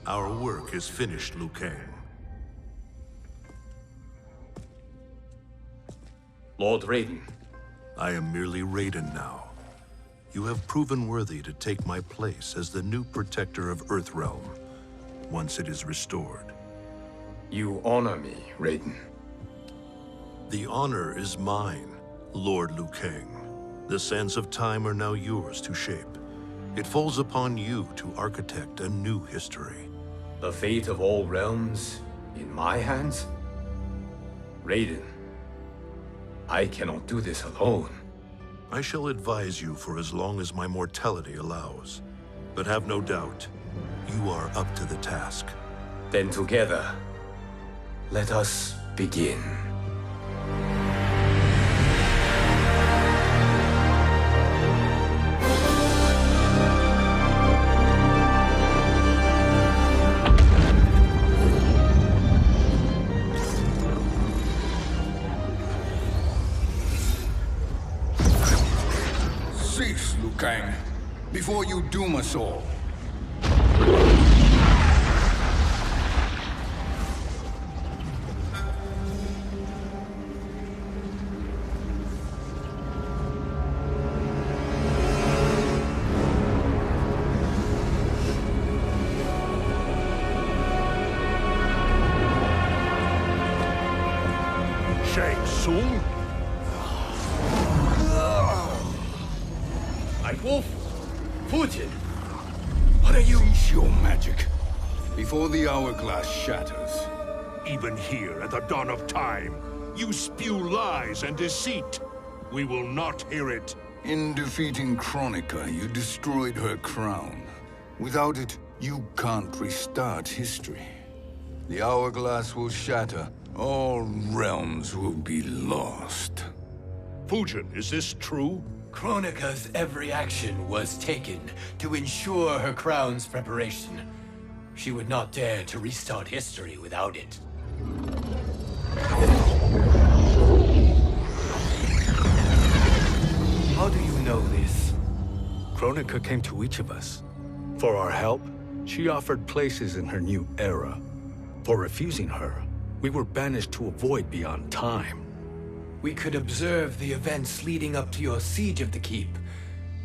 Our work is finished, Liu Kang. Lord Raiden. I am merely Raiden now. You have proven worthy to take my place as the new protector of Earthrealm, once it is restored. You honor me, Raiden. The honor is mine, Lord Liu Kang. The sands of time are now yours to shape. It falls upon you to architect a new history. The fate of all realms in my hands? Raiden, I cannot do this alone. I shall advise you for as long as my mortality allows. But have no doubt, you are up to the task. Then together, let us begin. Cease, Liu Kang, before you doom us all. Shang Tsung? Wolf? Fujin? What are you? Cease your magic, before the hourglass shatters. Even here at the dawn of time, you spew lies and deceit. We will not hear it. In defeating Kronika, you destroyed her crown. Without it, you can't restart history. The hourglass will shatter. All realms will be lost. Fujin, is this true? Kronika's every action was taken to ensure her crown's preparation. She would not dare to restart history without it. How do you know this? Kronika came to each of us. For our help, she offered places in her new era. For refusing her, we were banished to a void beyond time. We could observe the events leading up to your siege of the keep,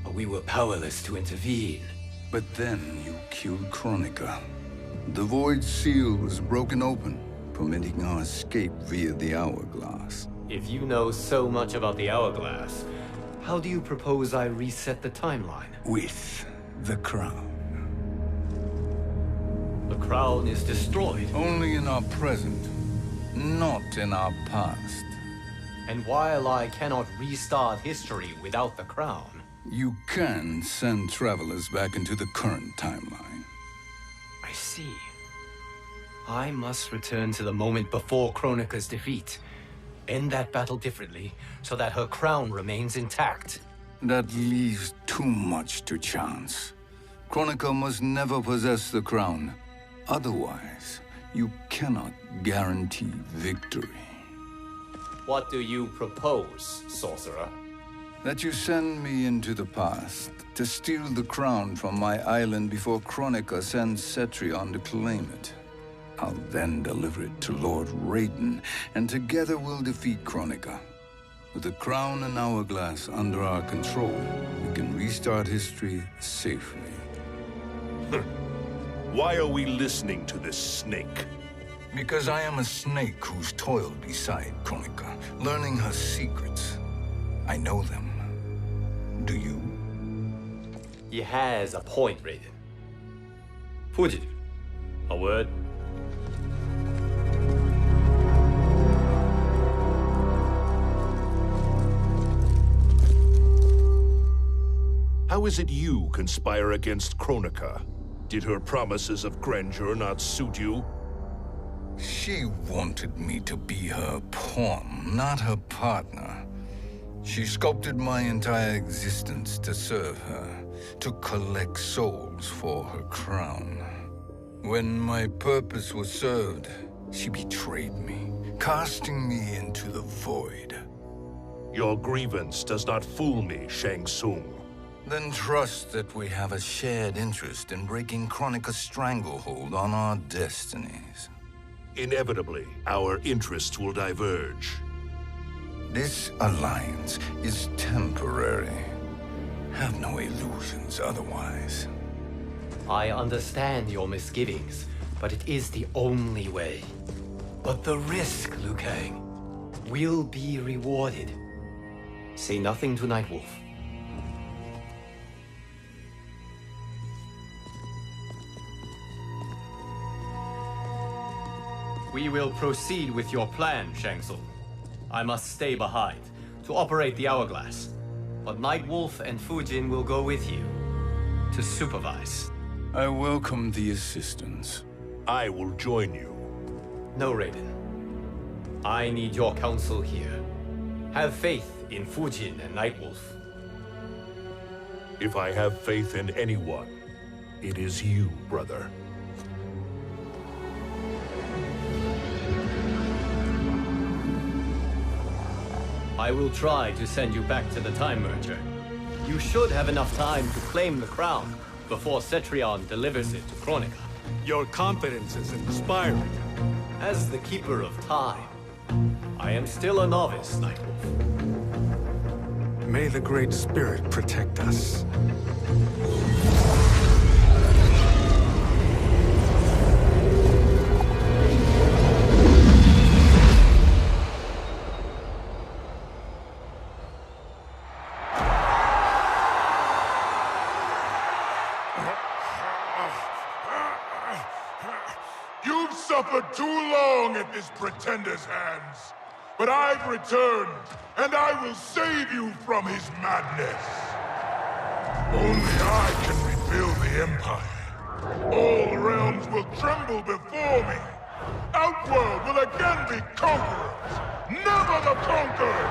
but we were powerless to intervene. But then you killed Kronika. The Void Seal was broken open, permitting our escape via the hourglass. If you know so much about the hourglass, how do you propose I reset the timeline? With the crown. The crown is destroyed. Only in our present, not in our past. And while I cannot restart history without the crown... You can send travelers back into the current timeline. I see. I must return to the moment before Kronika's defeat. End that battle differently, so that her crown remains intact. That leaves too much to chance. Kronika must never possess the crown. Otherwise, you cannot guarantee victory. What do you propose, sorcerer? That you send me into the past to steal the crown from my island before Kronika sends Cetrion to claim it. I'll then deliver it to Lord Raiden, and together we'll defeat Kronika. With the crown and hourglass under our control, we can restart history safely. Why are we listening to this snake? Because I am a snake who's toiled beside Kronika, learning her secrets. I know them. Do you? He has a point, Raiden. Fujin, a word? How is it you conspire against Kronika? Did her promises of grandeur not suit you? She wanted me to be her pawn, not her partner. She sculpted my entire existence to serve her, to collect souls for her crown. When my purpose was served, she betrayed me, casting me into the void. Your grievance does not fool me, Shang Tsung. Then trust that we have a shared interest in breaking Kronika's stranglehold on our destinies. Inevitably, our interests will diverge. This alliance is temporary. Have no illusions otherwise. I understand your misgivings, but it is the only way. But the risk, Liu Kang, will be rewarded. Say nothing to Nightwolf. We will proceed with your plan, Shang Tsung. I must stay behind to operate the Hourglass. But Nightwolf and Fujin will go with you to supervise. I welcome the assistance. I will join you. No, Raiden. I need your counsel here. Have faith in Fujin and Nightwolf. If I have faith in anyone, it is you, brother. I will try to send you back to the Time Merger. You should have enough time to claim the crown before Cetrion delivers it to Kronika. Your confidence is inspiring. As the Keeper of Time, I am still a novice, Nightwolf. May the Great Spirit protect us. You've suffered too long at this pretender's hands. But I've returned, and I will save you from his madness. Only I can rebuild the Empire. All realms will tremble before me. Outworld will again be conquerors, never the conquered!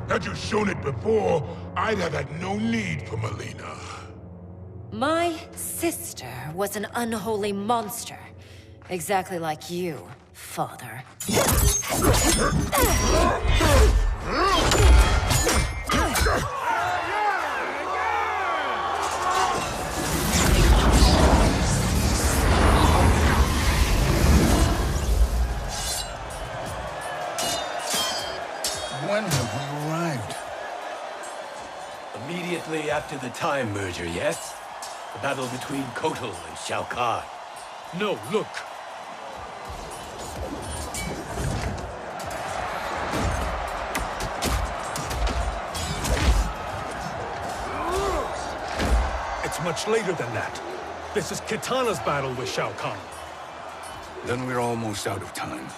Had you shown it before, I'd have had no need for Melina. My sister was an unholy monster. Exactly like you, father. When have we arrived? Immediately after the Time Merger, yes? The battle between Kotal and Shao Kahn. No, look. It's much later than that. This is Kitana's battle with Shao Kahn. Then we're almost out of time.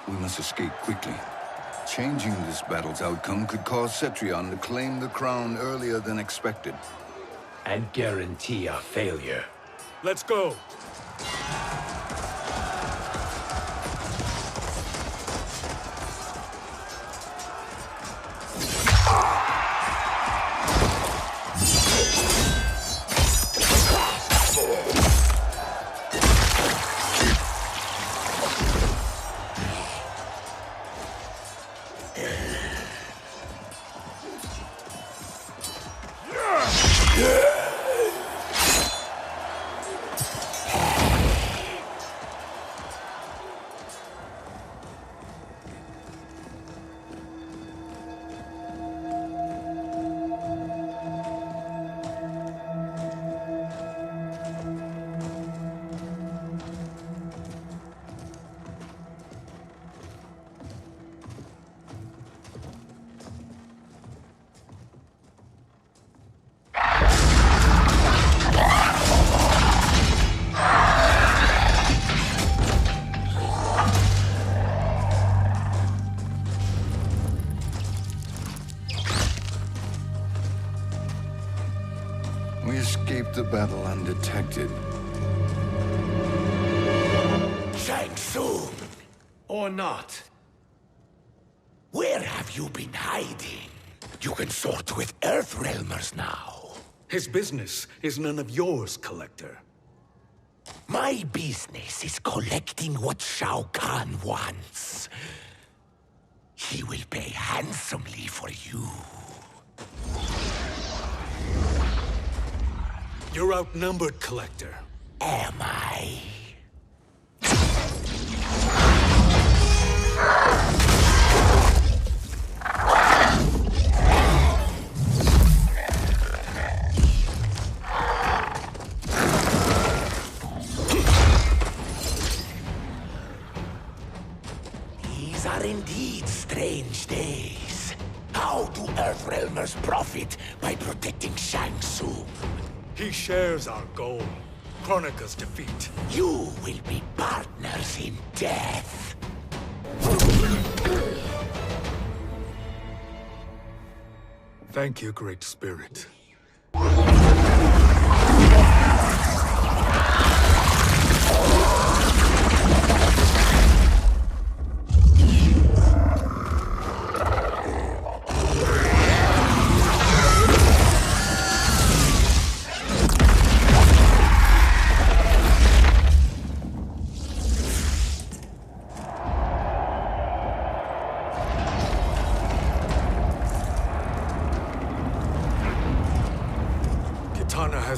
We must escape quickly. Changing this battle's outcome could cause Cetrion to claim the crown earlier than expected. And guarantee our failure. Let's go. We escaped the battle undetected. Shang Tsung! Or not. Where have you been hiding? You can sort with Earthrealmers now. His business is none of yours, Collector. My business is collecting what Shao Kahn wants. He will pay handsomely for you. You're outnumbered, Collector. Am I? These are indeed strange days. How do Earthrealmers profit by protecting Shang Tsung? He shares our goal. Kronika's defeat. You will be partners in death. Thank you, Great Spirit.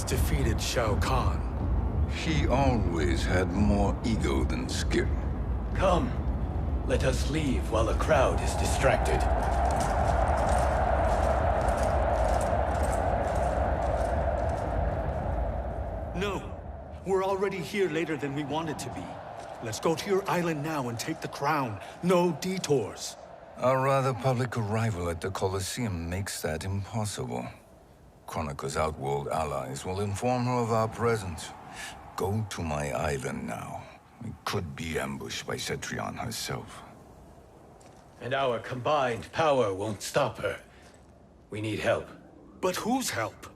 Defeated Shao Kahn. He always had more ego than skill. Come, let us leave while the crowd is distracted. No, we're already here later than we wanted to be. Let's go to your island now and take the crown. No detours. Our rather public arrival at the Colosseum makes that impossible. Kronika's outworld allies will inform her of our presence. Go to my island now. We could be ambushed by Cetrion herself. And our combined power won't stop her. We need help. But whose help?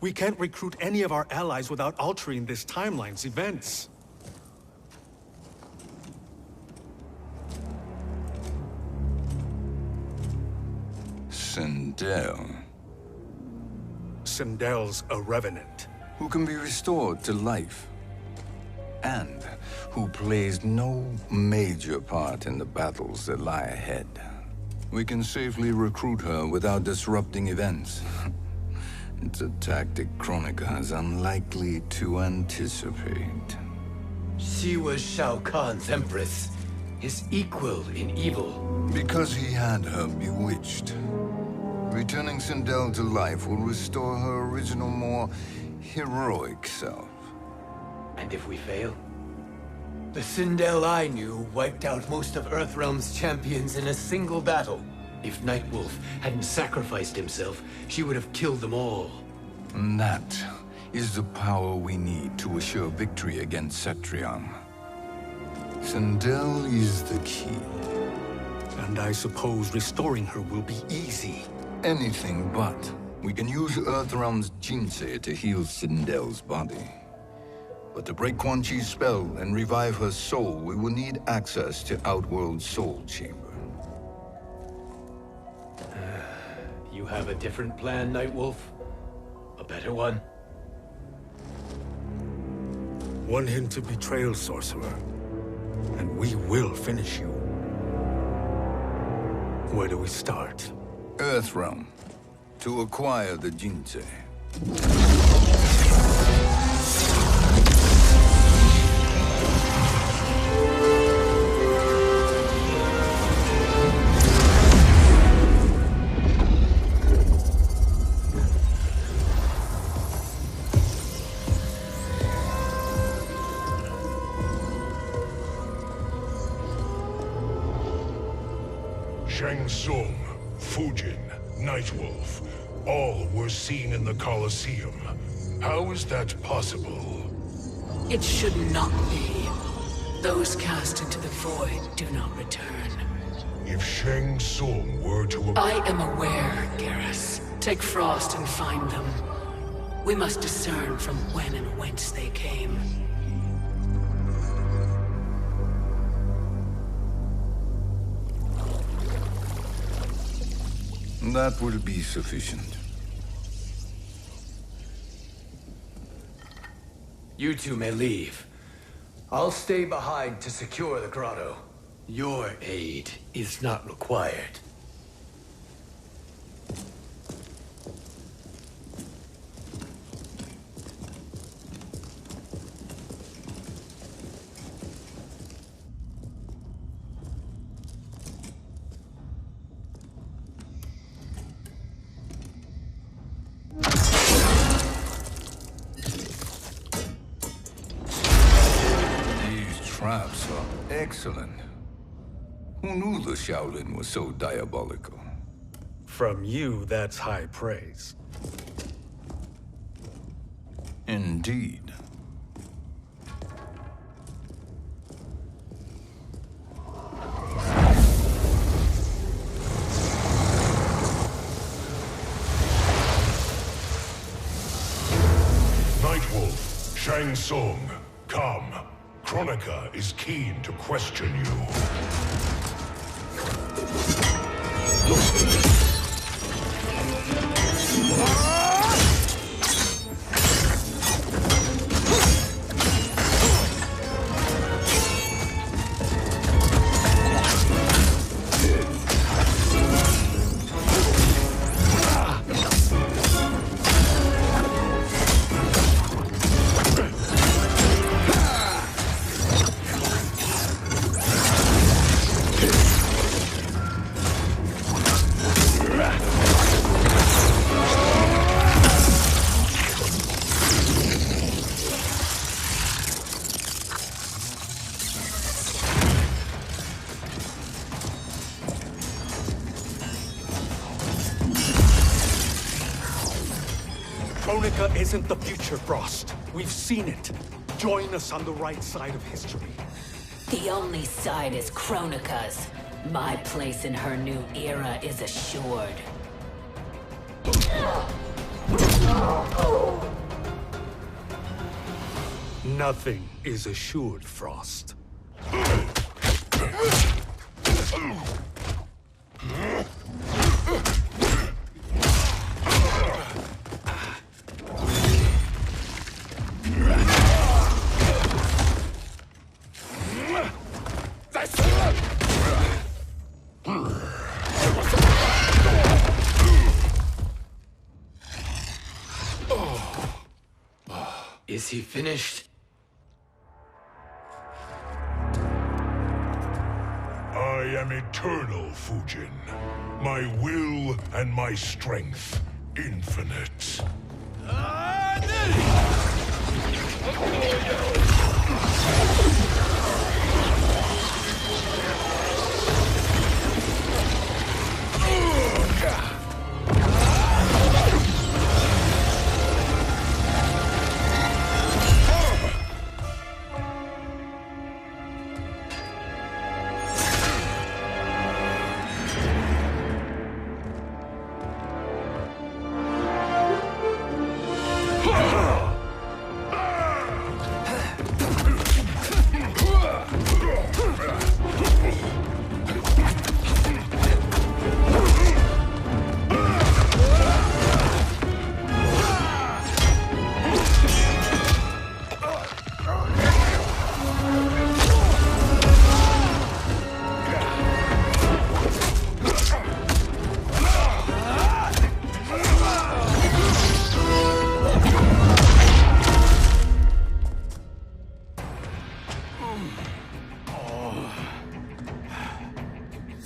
We can't recruit any of our allies without altering this timeline's events. Sindel. Sindel's a revenant. Who can be restored to life. And who plays no major part in the battles that lie ahead. We can safely recruit her without disrupting events. It's a tactic Kronika is unlikely to anticipate. She was Shao Kahn's empress, his equal in evil. Because he had her bewitched. Returning Sindel to life will restore her original, more heroic self. And if we fail? The Sindel I knew wiped out most of Earthrealm's champions in a single battle. If Nightwolf hadn't sacrificed himself, she would have killed them all. And that is the power we need to assure victory against Cetrion. Sindel is the key. And I suppose restoring her will be easy. Anything but. We can use Earthrealm's Jinsei to heal Sindel's body. But to break Quan Chi's spell and revive her soul, we will need access to Outworld's Soul Chamber. You have a different plan, Nightwolf? A better one? One hint of betrayal, Sorcerer, and we will finish you. Where do we start? Earthrealm. To acquire the Jinsei. Shang Tsung, Fujin, Nightwolf, all were seen in the Colosseum. How is that possible? It should not be. Those cast into the void do not return. If Shang Tsung were to... I am aware, Garrus. Take Frost and find them. We must discern from when and whence they came. That will be sufficient. You two may leave. I'll stay behind to secure the grotto. Your aid is not required. Traps are excellent. Who knew the Shaolin was so diabolical? From you, that's high praise. Indeed. Nightwolf, Shang Tsung, come. Kronika is keen to question you. Kronika isn't the future, Frost. We've seen it. Join us on the right side of history. The only side is Kronika's. My place in her new era is assured. Nothing is assured, Frost. Is he finished? I am eternal, Fujin. My will and my strength, infinite.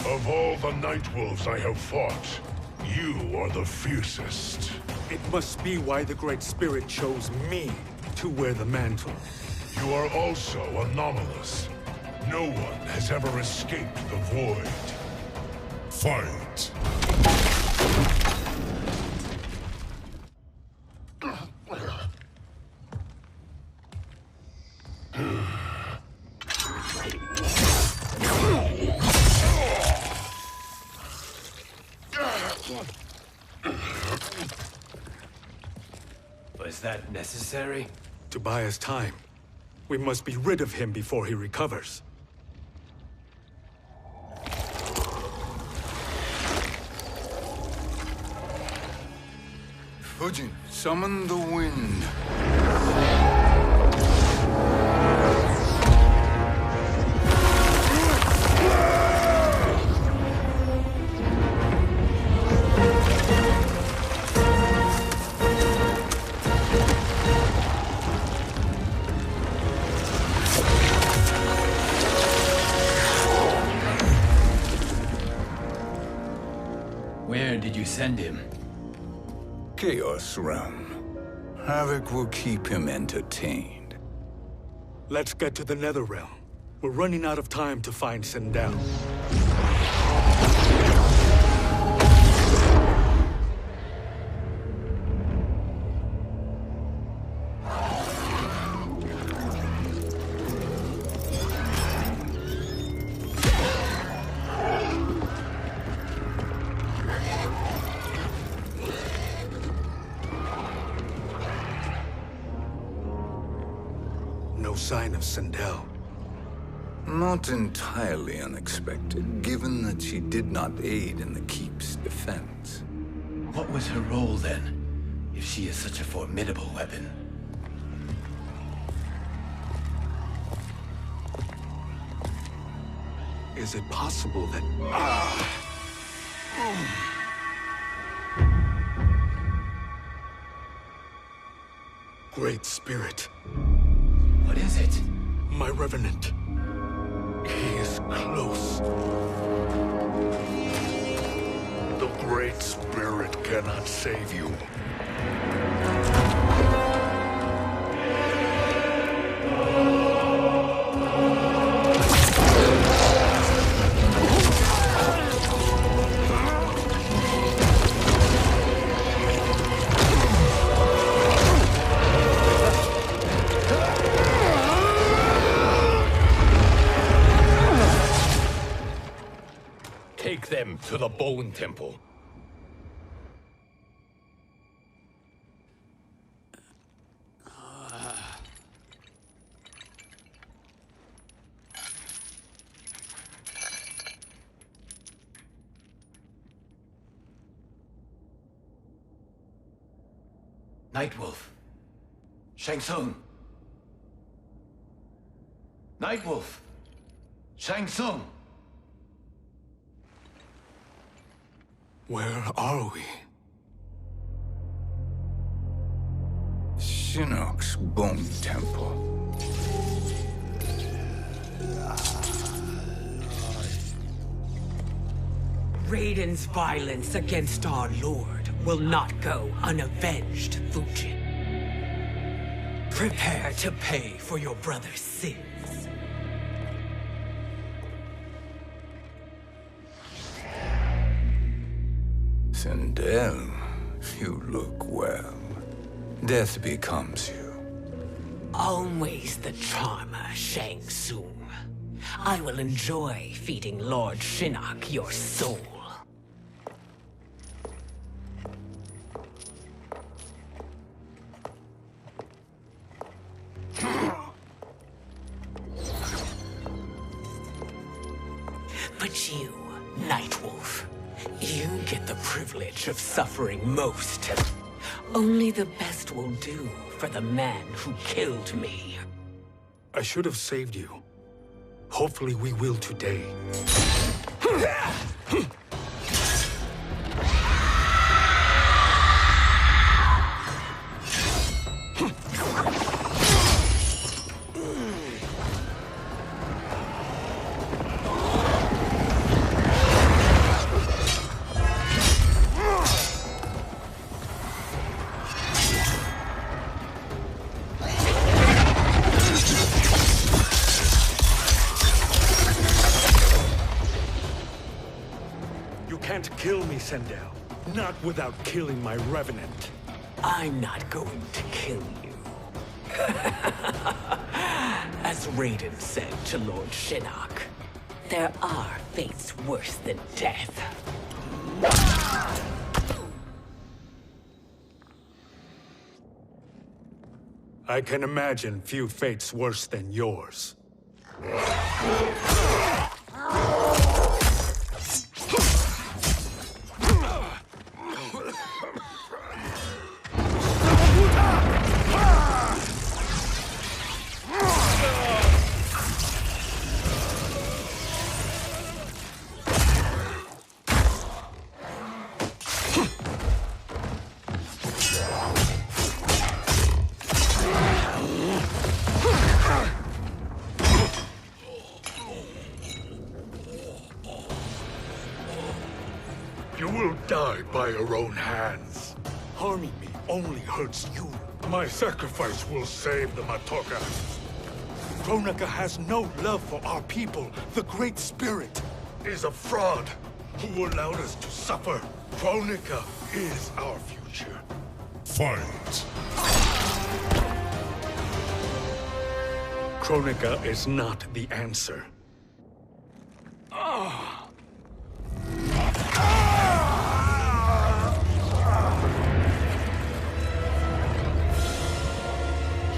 Of all the Nightwolves I have fought, you are the fiercest. It must be why the Great Spirit chose me to wear the mantle. You are also anomalous. No one has ever escaped the void. Fight! Was that necessary? To buy us time. We must be rid of him before he recovers. Fujin, summon the wind. Where did you send him? Chaos Realm. Havoc will keep him entertained. Let's get to the Netherrealm. We're running out of time to find Sindel. No sign of Sindel. Not entirely unexpected, given that she did not aid in the Keep's defense. What was her role then, if she is such a formidable weapon? Is it possible that... Great Spirit. What is it? My Revenant. He is close. The Great Spirit cannot save you. Take them to the Bone Temple. Nightwolf. Shang Tsung. Nightwolf. Shang Tsung. Where are we? Shinnok's Bone Temple. Raiden's violence against our Lord will not go unavenged, Fujin. Prepare to pay for your brother's sins. Sindel, you look well. Death becomes you. Always the charmer, Shang Tsung. I will enjoy feeding Lord Shinnok your soul. But you, Nightwolf, you get the privilege of suffering most. Only the best will do for the man who killed me. I should have saved you. Hopefully we will today. Kill me, Sindel. Not without killing my Revenant. I'm not going to kill you. As Raiden said to Lord Shinnok, there are fates worse than death. I can imagine few fates worse than yours. You will die by your own hands. Harming me only hurts you. My sacrifice will save the Matoka. Kronika has no love for our people. The Great Spirit Is a fraud who allowed us to suffer. Kronika is our future. Fight. Kronika is not the answer.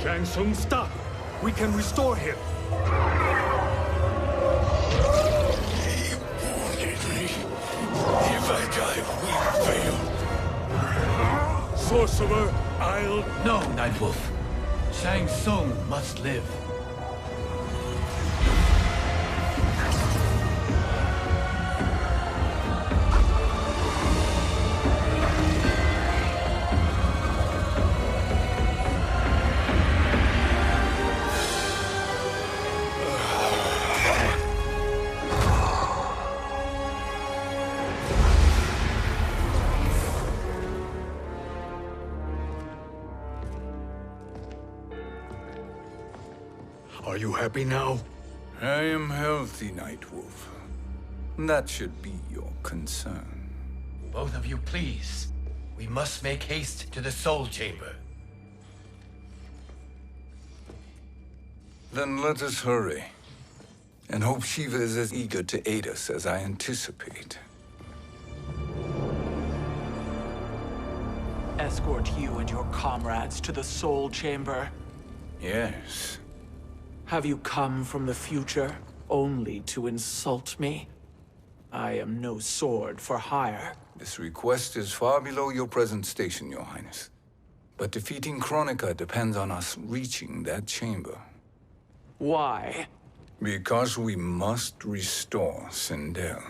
Shang Tsung, stop! We can restore him! If I die, we fail. Sorcerer, I'll... No, Nightwolf. Shang Tsung must live. Are you happy now? I am healthy, Nightwolf. That should be your concern. Both of you, please. We must make haste to the Soul Chamber. Then let us hurry. And hope Shiva is as eager to aid us as I anticipate. Escort you and your comrades to the Soul Chamber. Yes. Have you come from the future only to insult me? I am no sword for hire. This request is far below your present station, Your Highness. But defeating Kronika depends on us reaching that chamber. Why? Because we must restore Sindel.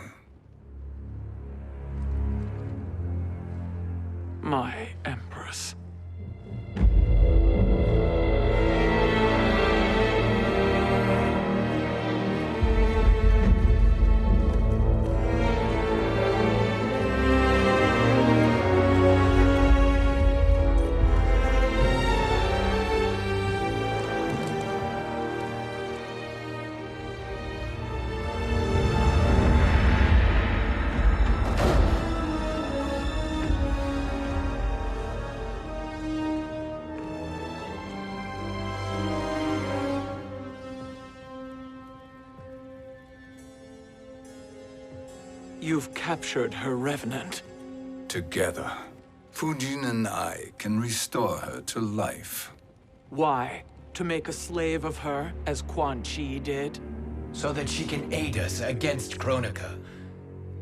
My Empress. You've captured her revenant. Together, Fujin and I can restore her to life. Why? To make a slave of her, as Quan Chi did? So that she can aid us against Kronika.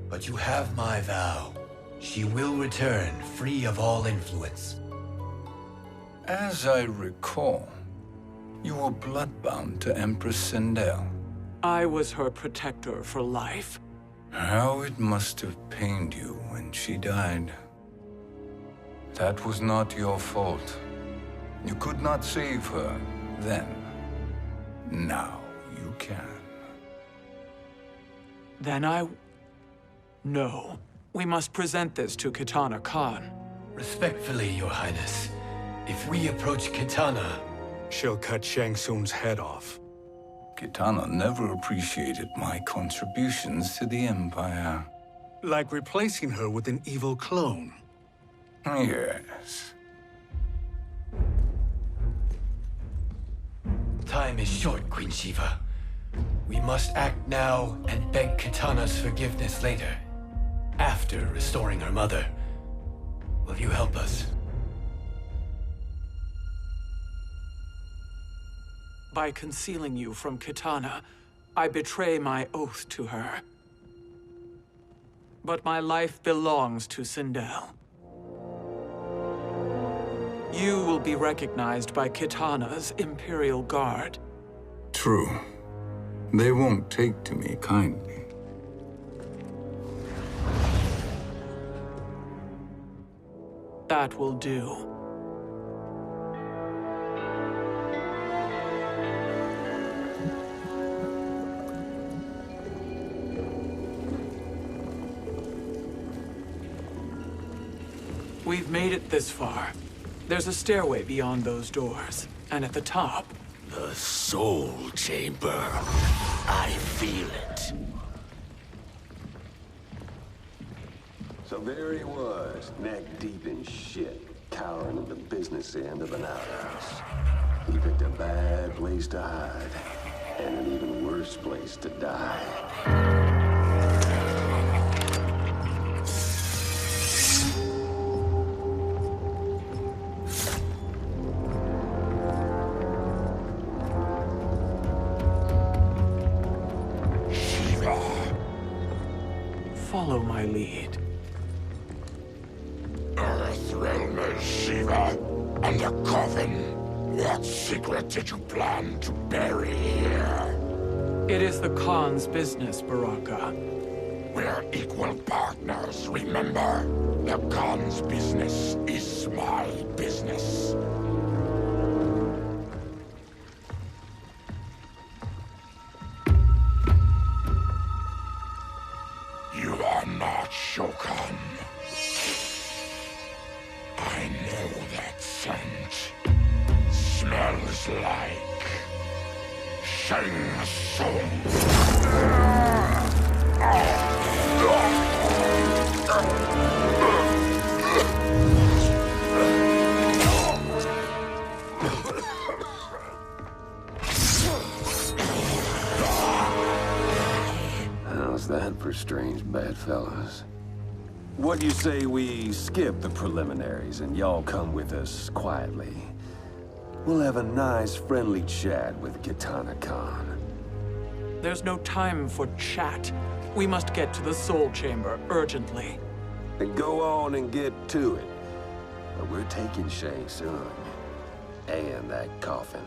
But you have my vow. She will return free of all influence. As I recall, you were bloodbound to Empress Sindel. I was her protector for life. How it must have pained you when she died. That was not your fault. You could not save her then. Now you can. Then No. We must present this to Kitana Khan. Respectfully, Your Highness. If we approach Kitana... She'll cut Shang Tsung's head off. Kitana never appreciated my contributions to the Empire. Like replacing her with an evil clone. Yes. Time is short, Queen Shiva. We must act now and beg Kitana's forgiveness later. After restoring her mother. Will you help us? By concealing you from Kitana, I betray my oath to her. But my life belongs to Sindel. You will be recognized by Kitana's Imperial Guard. True. They won't take to me kindly. That will do. We've made it this far. There's a stairway beyond those doors, and at the top... The Soul Chamber. I feel it. So there he was, neck deep in shit, cowering at the business end of an outhouse. He picked a bad place to hide, and an even worse place to die. Follow my lead. Earthrealm is Shiva, and a coffin. What secret did you plan to bury here? It is the Khan's business, Baraka. We're equal partners, remember? The Khan's business is my business. You are not Shokan. I know that scent. Smells like Shang Tsung. How's that for strange bedfellows? What do you say we skip the preliminaries and y'all come with us quietly? We'll have a nice, friendly chat with Kitana Khan. There's no time for chat. We must get to the Soul Chamber urgently. Then go on and get to it. But we're taking Shang Tsung. And that coffin.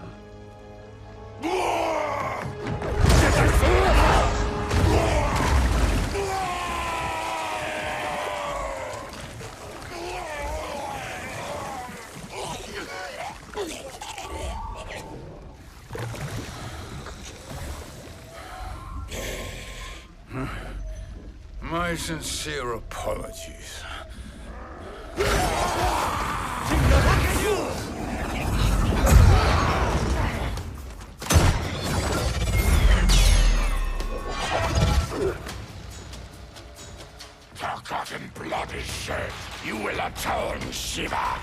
My sincere apologies. Forgotten blood is shed. You will atone, Shiva.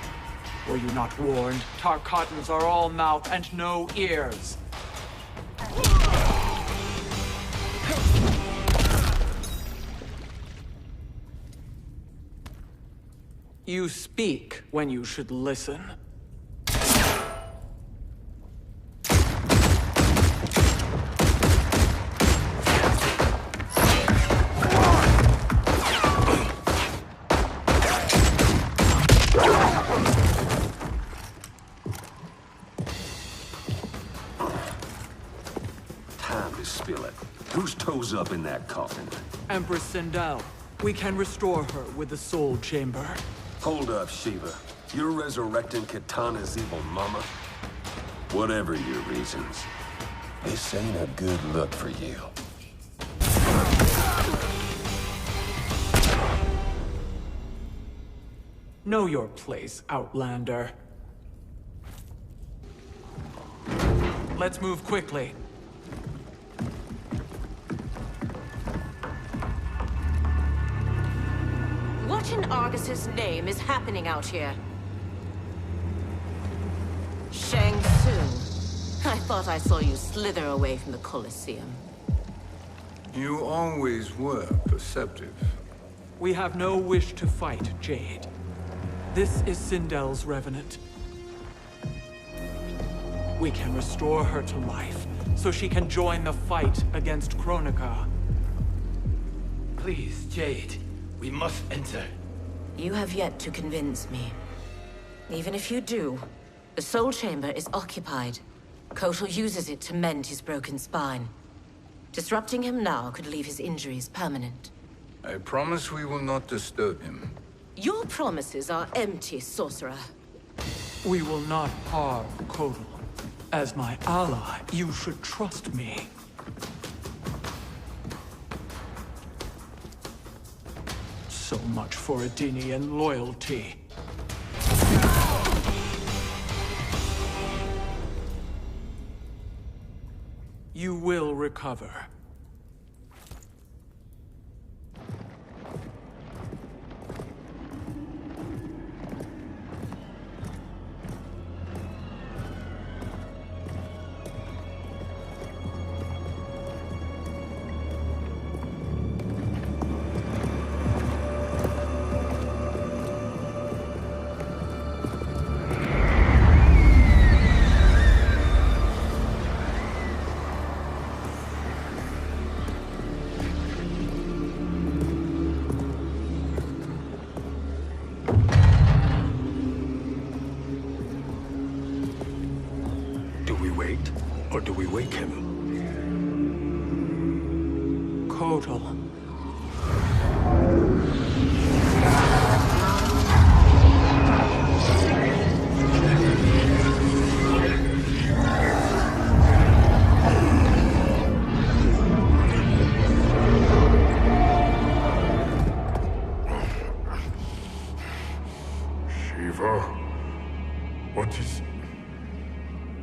Were you not warned? Tarkatans are all mouth and no ears. You speak when you should listen. Time to spill it. Whose toes up in that coffin? Empress Sindel. We can restore her with the Soul Chamber. Hold up, Shiva. You're resurrecting Kitana's evil mama? Whatever your reasons, this ain't a good look for you. Know your place, Outlander. Let's move quickly. What in Argus's name is happening out here? Shang Tsung. I thought I saw you slither away from the Colosseum. You always were perceptive. We have no wish to fight, Jade. This is Sindel's Revenant. We can restore her to life, so she can join the fight against Kronika. Please, Jade. We must enter. You have yet to convince me. Even if you do, the Soul Chamber is occupied. Kotal uses it to mend his broken spine. Disrupting him now could leave his injuries permanent. I promise we will not disturb him. Your promises are empty, sorcerer. We will not harm Kotal. As my ally, you should trust me. So much for Adenian loyalty. You will recover. Do we wait, or do we wake him? Kotal. Shiva? What is...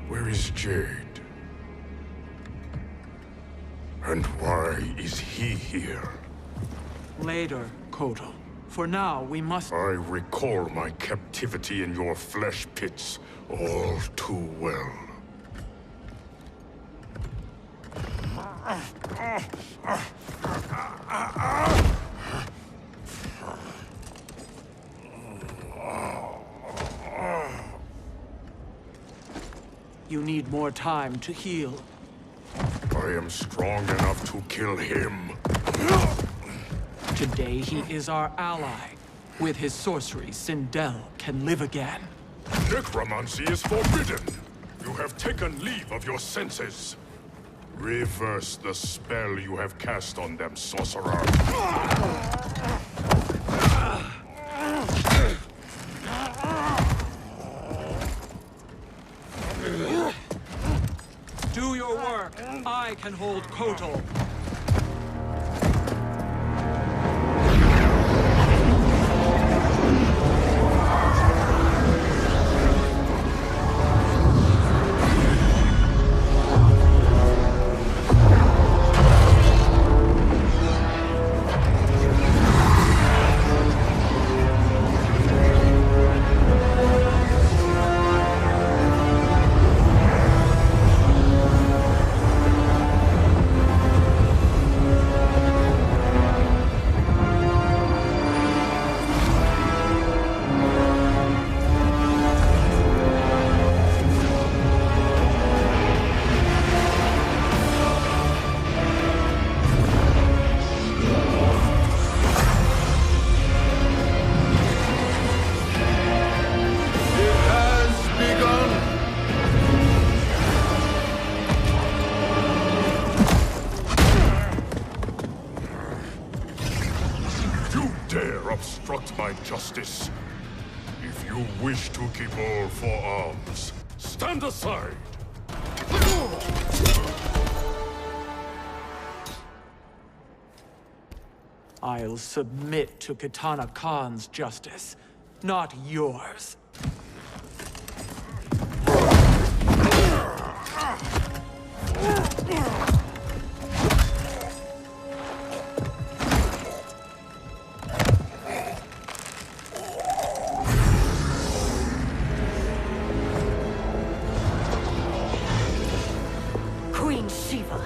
Where is Jade? And why is he here? Later, Kotal. For now, we must... I recall my captivity in your flesh pits all too well. You need more time to heal. I am strong enough to kill him. Today he is our ally. With his sorcery, Sindel can live again. Necromancy is forbidden. You have taken leave of your senses. Reverse the spell you have cast on them, sorcerer. Do your work. I can hold Kotal. Obstruct my justice. If you wish to keep all four arms, stand aside! I'll submit to Katana Khan's justice, not yours. Queen Shiva.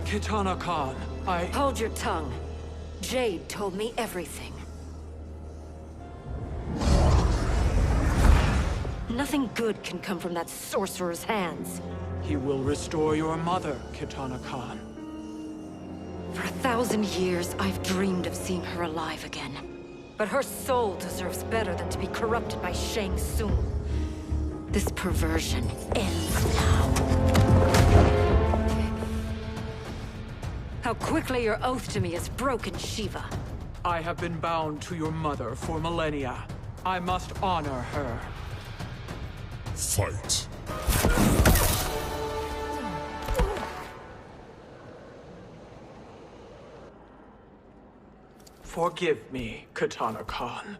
Katana Khan, I... Hold your tongue. Jade told me everything. Nothing good can come from that sorcerer's hands. He will restore your mother, Kitana Khan. For 1,000 years, I've dreamed of seeing her alive again. But her soul deserves better than to be corrupted by Shang Tsung. This perversion ends now. How quickly your oath to me has broken, Shiva. I have been bound to your mother for millennia. I must honor her. Fight. Forgive me, Kitana Khan.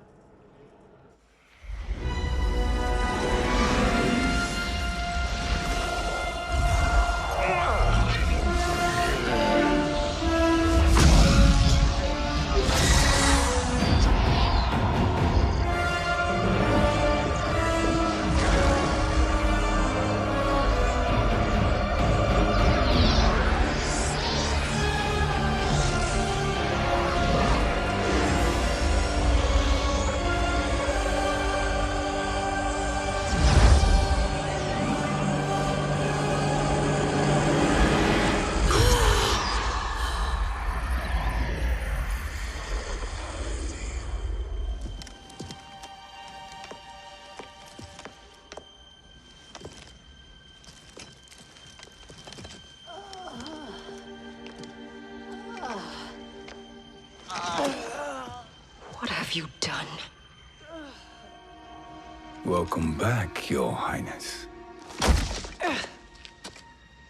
What have you done? Welcome back, Your Highness.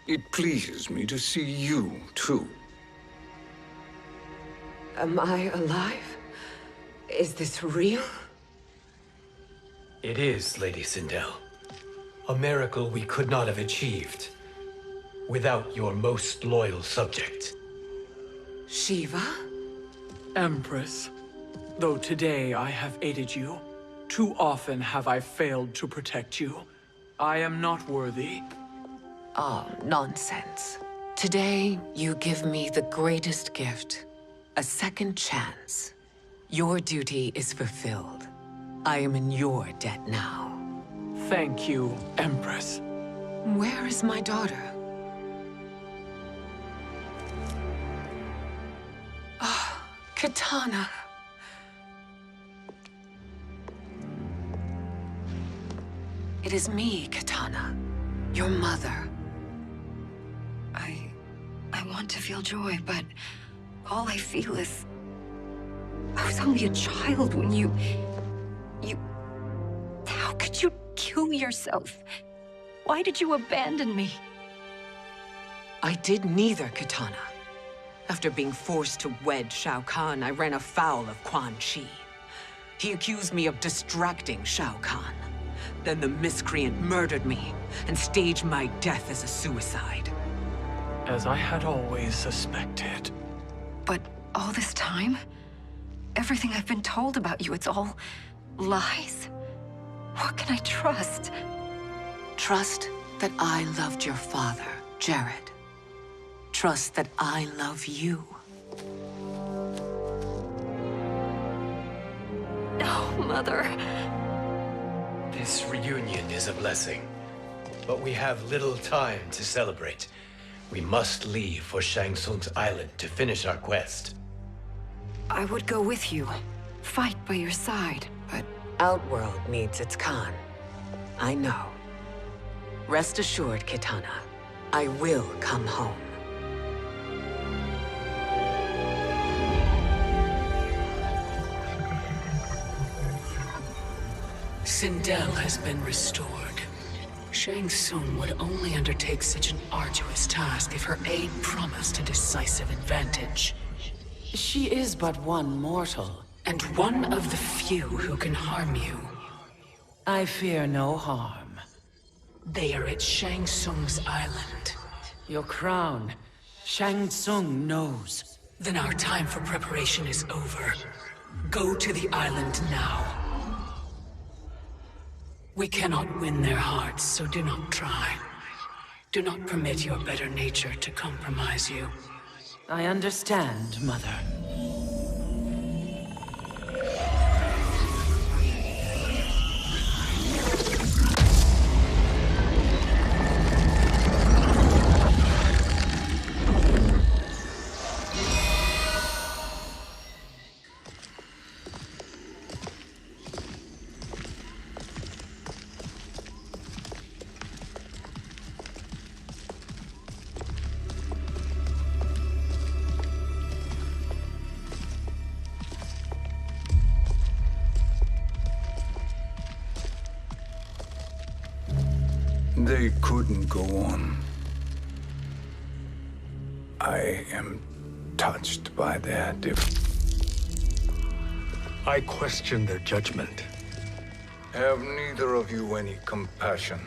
It pleases me to see you, too. Am I alive? Is this real? It is, Lady Sindel. A miracle we could not have achieved without your most loyal subject. Shiva? Empress, though today I have aided you, too often have I failed to protect you. I am not worthy. Oh, nonsense. Today, you give me the greatest gift. A second chance. Your duty is fulfilled. I am in your debt now. Thank you, Empress. Where is my daughter? Ah, Kitana. It is me, Kitana. Your mother. I want to feel joy, but all I feel is... I was only a child when you... How could you kill yourself? Why did you abandon me? I did neither, Kitana. After being forced to wed Shao Kahn, I ran afoul of Quan Chi. He accused me of distracting Shao Kahn. Then the miscreant murdered me and staged my death as a suicide. As I had always suspected. But all this time? Everything I've been told about you, it's all lies? What can I trust? Trust that I loved your father, Jared. Trust that I love you. Oh, Mother. This reunion is a blessing, but we have little time to celebrate. We must leave for Shang Tsung's island to finish our quest. I would go with you, fight by your side, but... Outworld needs its Khan. I know. Rest assured, Kitana, I will come home. Sindel has been restored. Shang Tsung would only undertake such an arduous task if her aid promised a decisive advantage. She is but one mortal, and one of the few who can harm you. I fear no harm. They are at Shang Tsung's island. Your crown, Shang Tsung knows. Then our time for preparation is over. Go to the island now. We cannot win their hearts, so do not try. Do not permit your better nature to compromise you. I understand, Mother. They couldn't go on. I am touched by their I question their judgment. Have neither of you any compassion?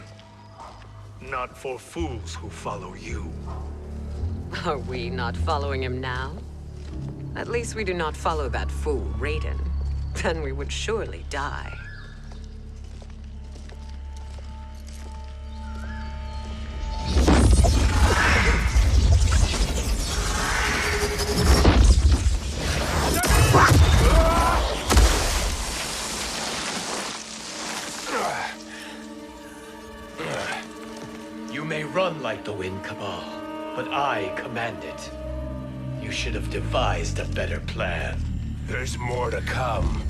Not for fools who follow you. Are we not following him now? At least we do not follow that fool, Raiden. Then we would surely die. You may run like the wind, Cabal, but I command it. You should have devised a better plan. There's more to come.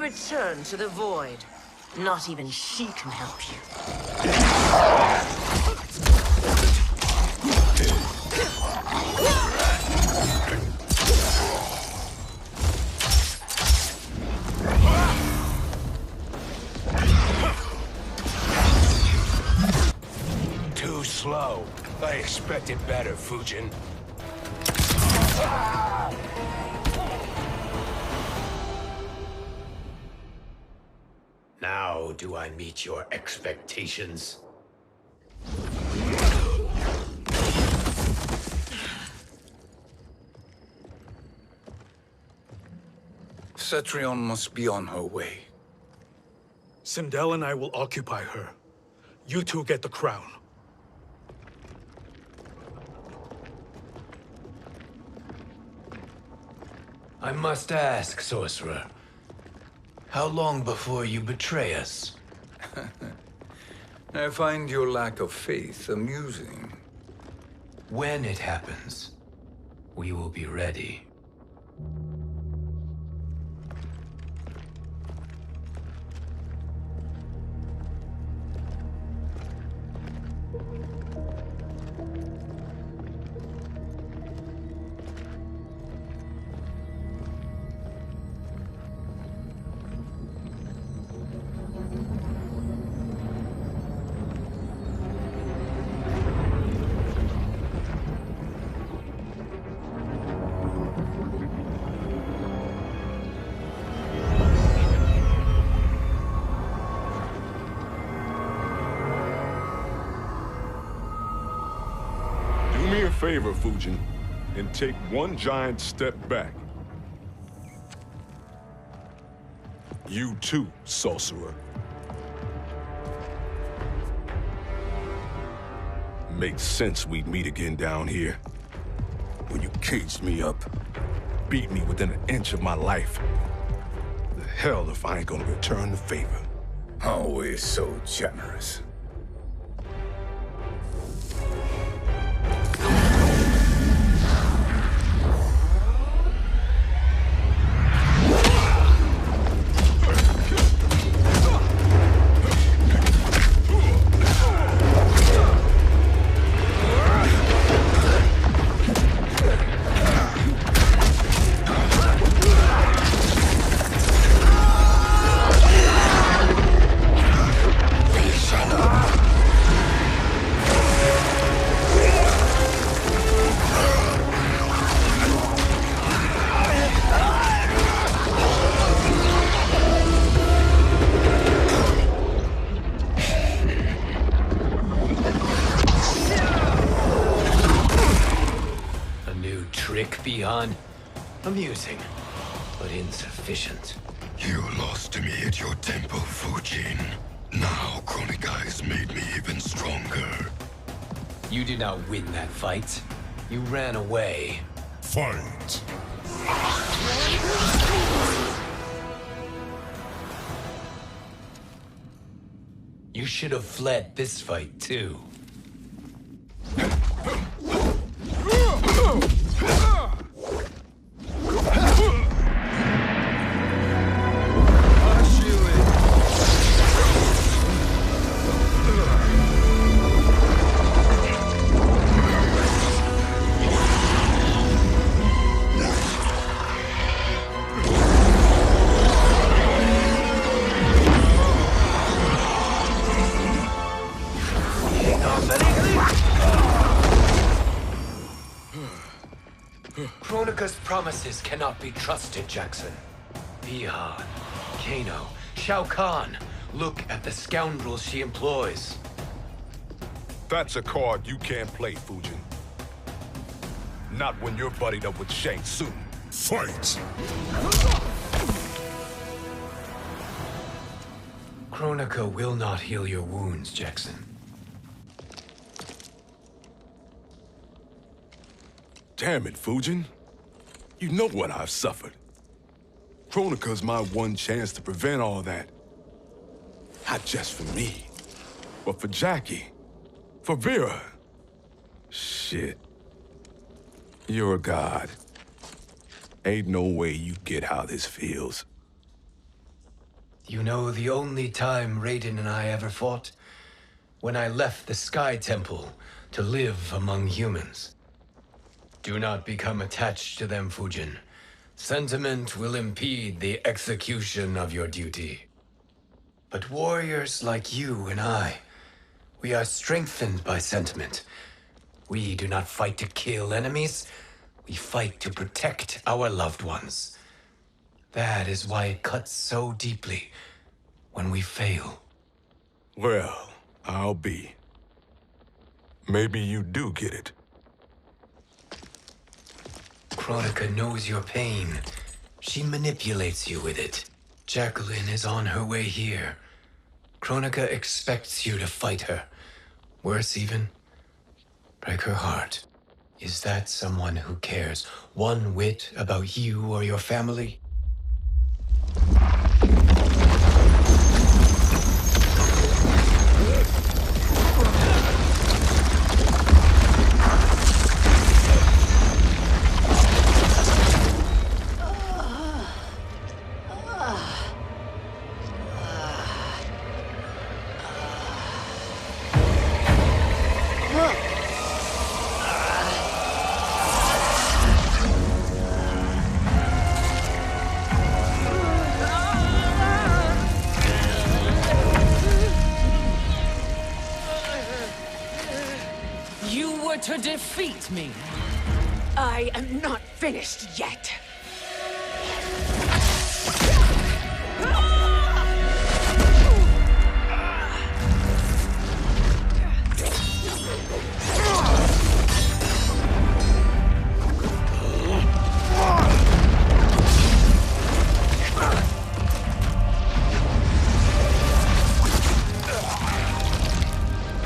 Return to the void. Not even she can help you. Too slow. I expected better, Fujin. Now do I meet your expectations? Cetrion must be on her way. Sindel and I will occupy her. You two get the crown. I must ask, sorcerer. How long before you betray us? I find your lack of faith amusing. When it happens, we will be ready. Favor, Fujin, and take one giant step back. You too, sorcerer. Makes sense we'd meet again down here. When you caged me up, beat me within an inch of my life. The hell if I ain't gonna return the favor. Always so generous. Beyond amusing, but insufficient. You lost to me at your temple, Fujin. Now Kronika is made You did not win that fight. You ran away. Fight! You should have fled this fight, too. Kronika's promises cannot be trusted, Jackson. Bihan, Kano, Shao Kahn. Look at the scoundrels she employs. That's a card you can't play, Fujin. Not when you're buddied up with Shang Tsung. Fight! Kronika will not heal your wounds, Jackson. Damn it, Fujin. You know what I've suffered. Kronika's my one chance to prevent all that. Not just for me, but for Jackie, for Vera. Shit. You're a god. Ain't no way you get how this feels. You know the only time Raiden and I ever fought? When I left the Sky Temple to live among humans. Do not become attached to them, Fujin. Sentiment will impede the execution of your duty. But warriors like you and I, we are strengthened by sentiment. We do not fight to kill enemies. We fight to protect our loved ones. That is why it cuts so deeply when we fail. Well, I'll be. Maybe you do get it. Kronika knows your pain. She manipulates you with it. Jacqueline is on her way here. Kronika expects you to fight her. Worse even, break her heart. Is that someone who cares one whit about you or your family? To defeat me. I am not finished yet.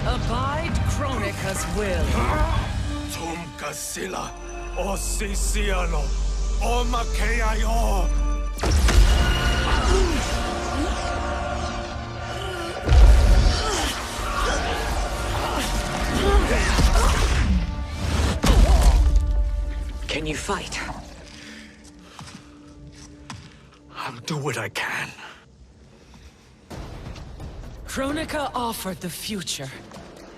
Abide Kronika's will. Sila, o Siciano, o Makeayo. Can you fight? I'll do what I can. Kronika offered the future,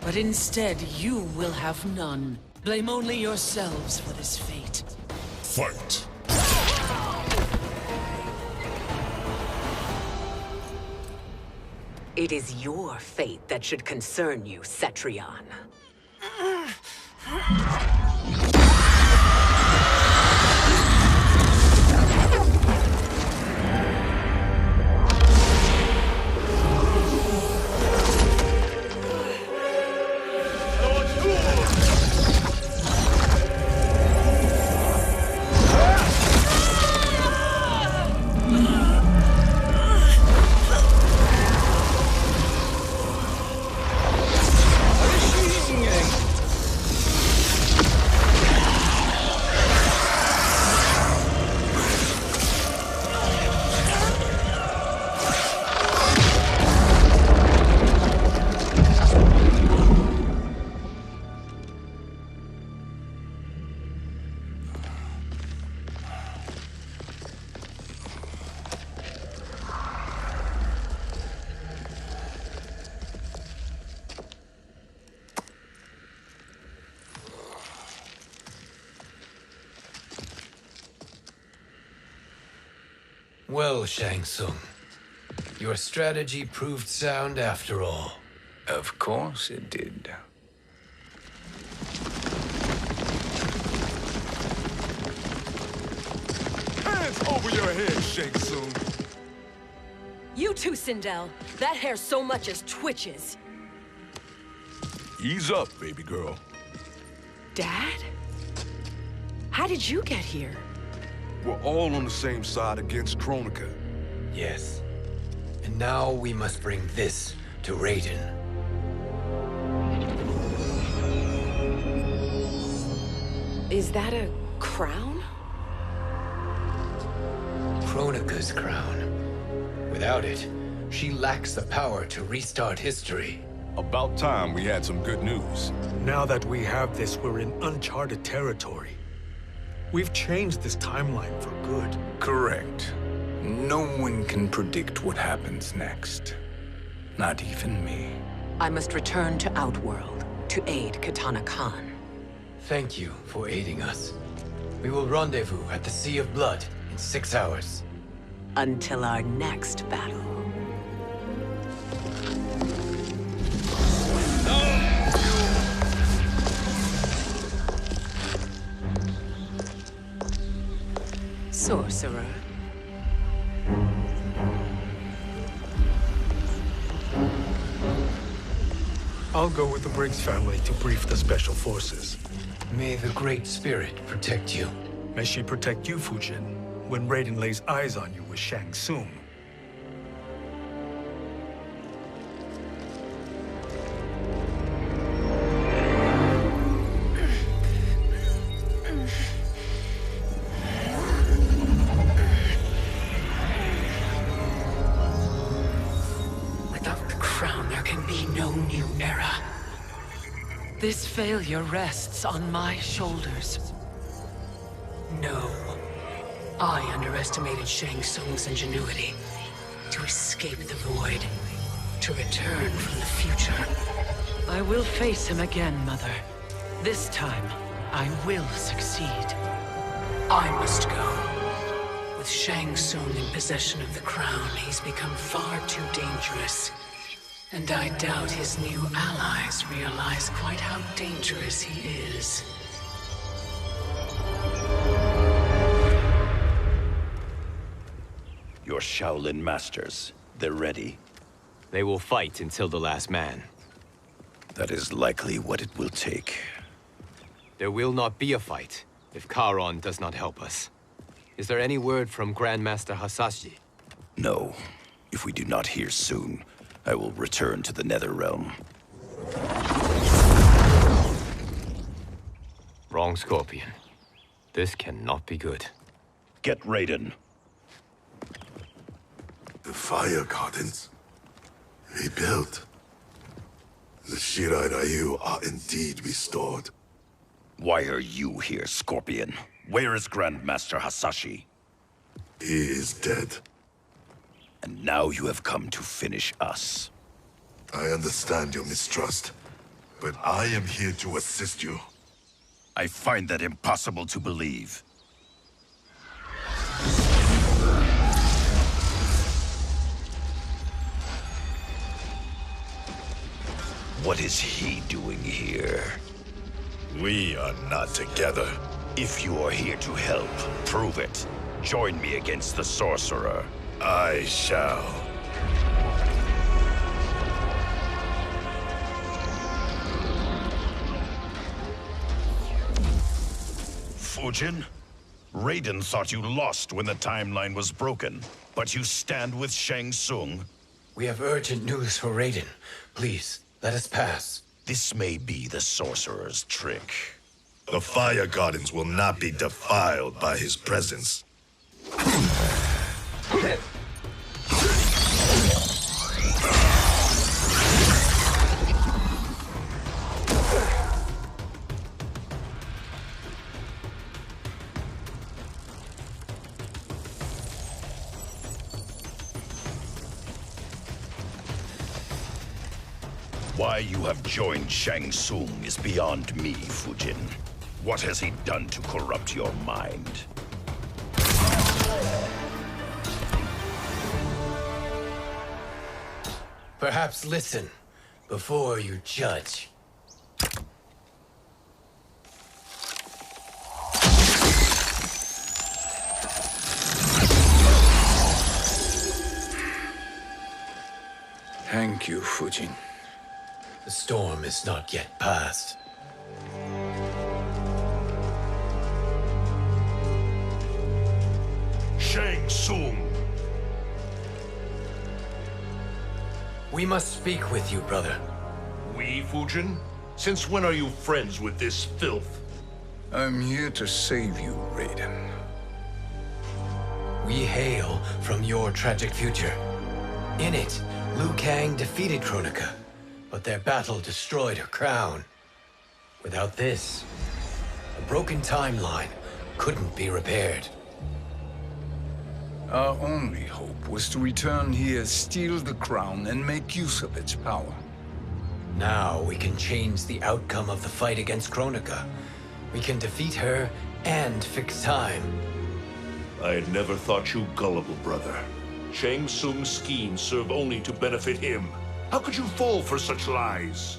but instead you will have none. Blame only yourselves for this fate. Fight! It is your fate that should concern you, Cetrion. Well, Shang Tsung, your strategy proved sound after all. Of course it did. Hands over your head, Shang Tsung. You too, Sindel. That hair so much as twitches. Ease up, baby girl. Dad? How did you get here? We're all on the same side against Kronika. Yes. And now we must bring this to Raiden. Is that a crown? Kronika's crown. Without it, she lacks the power to restart history. About time we had some good news. Now that we have this, we're in uncharted territory. We've changed this timeline for good. Correct. No one can predict what happens next. Not even me. I must return to Outworld to aid Katana Khan. Thank you for aiding us. We will rendezvous at the Sea of Blood in 6 hours. Until our next battle. Sorcerer. I'll go with the Briggs family to brief the Special Forces. May the Great Spirit protect you. May she protect you, Fujin, when Raiden lays eyes on you with Shang Tsung. Without the crown, there can be no new era. This failure rests on my shoulders. No. I underestimated Shang Tsung's ingenuity. To escape the void. To return from the future. I will face him again, Mother. This time, I will succeed. I must go. With Shang Tsung in possession of the crown, he's become far too dangerous. And I doubt his new allies realize quite how dangerous he is. Your Shaolin masters, they're ready. They will fight until the last man. That is likely what it will take. There will not be a fight if Charon does not help us. Is there any word from Grandmaster Hasashi? No. If we do not hear soon, I will return to the Netherrealm. Wrong, Scorpion. This cannot be good. Get Raiden. The fire gardens. Rebuilt. The Shirai Ryu are indeed restored. Why are you here, Scorpion? Where is Grandmaster Hasashi? He is dead. And now you have come to finish us. I understand your mistrust, but I am here to assist you. I find that impossible to believe. What is he doing here? We are not together. If you are here to help, prove it. Join me against the Sorcerer. I shall. Fujin? Raiden thought you lost when the timeline was broken, but you stand with Shang Tsung. We have urgent news for Raiden. Please, let us pass. This may be the Sorcerer's trick. The fire gardens will not be defiled by his presence. Why you have joined Shang Tsung is beyond me, Fujin. What has he done to corrupt your mind? Perhaps listen before you judge. Thank you, Fujin. The storm is not yet past. Shang Tsung! We must speak with you, brother. We, Fujin? Since when are you friends with this filth? I'm here to save you, Raiden. We hail from your tragic future. In it, Liu Kang defeated Kronika, but their battle destroyed her crown. Without this, a broken timeline couldn't be repaired. Our only hope was to return here, steal the crown, and make use of its power. Now we can change the outcome of the fight against Kronika. We can defeat her and fix time. I had never thought you gullible, brother. Shang Tsung's schemes serve only to benefit him. How could you fall for such lies?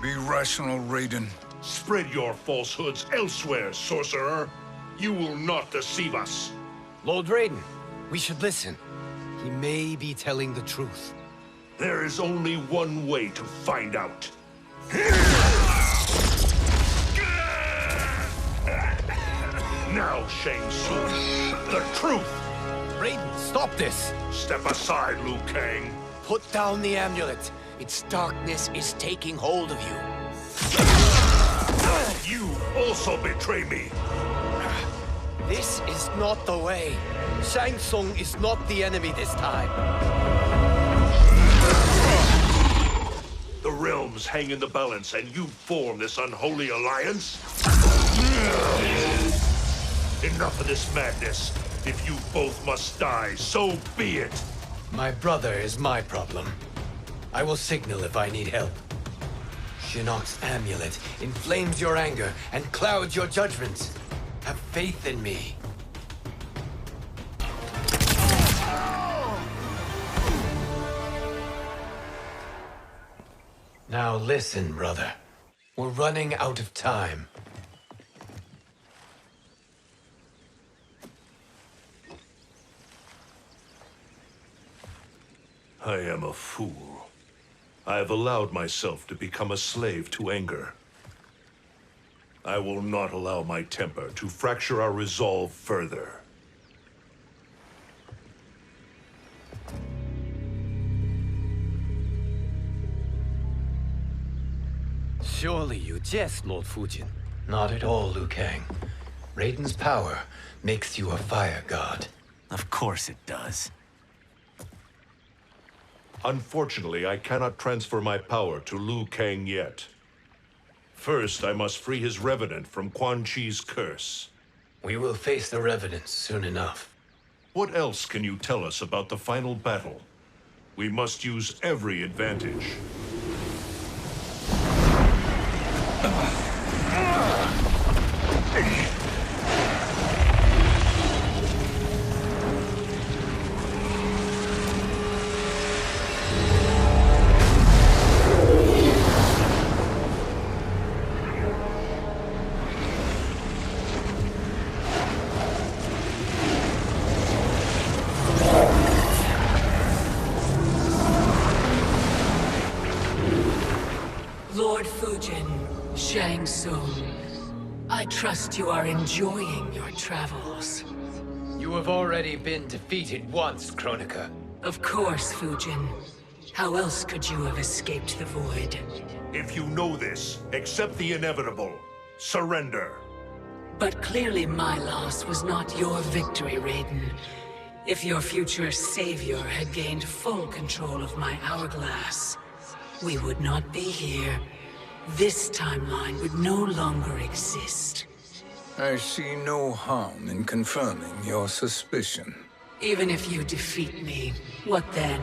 Be rational, Raiden. Spread your falsehoods elsewhere, sorcerer. You will not deceive us. Lord Raiden, we should listen. He may be telling the truth. There is only one way to find out. Now, Shang Tsung, the truth! Raiden, stop this! Step aside, Liu Kang. Put down the amulet. Its darkness is taking hold of you. You also betray me. This is not the way. Shang Tsung is not the enemy this time. The realms hang in the balance, and you form this unholy alliance? Enough of this madness. If you both must die, so be it. My brother is my problem. I will signal if I need help. Shinnok's amulet inflames your anger and clouds your judgment. Have faith in me. Now listen, brother. We're running out of time. I am a fool. I have allowed myself to become a slave to anger. I will not allow my temper to fracture our resolve further. Surely you jest, Lord Fujin. Not at all, Liu Kang. Raiden's power makes you a fire god. Of course it does. Unfortunately, I cannot transfer my power to Liu Kang yet. First, I must free his revenant from Quan Chi's curse. We will face the revenants soon enough. What else can you tell us about the final battle? We must use every advantage. Lord Fujin, Shang Tsung, I trust you are enjoying your travels. You have already been defeated once, Kronika. Of course, Fujin. How else could you have escaped the void? If you know this, accept the inevitable. Surrender. But clearly my loss was not your victory, Raiden. If your future savior had gained full control of my hourglass, we would not be here. This timeline would no longer exist. I see no harm in confirming your suspicion. Even if you defeat me, what then?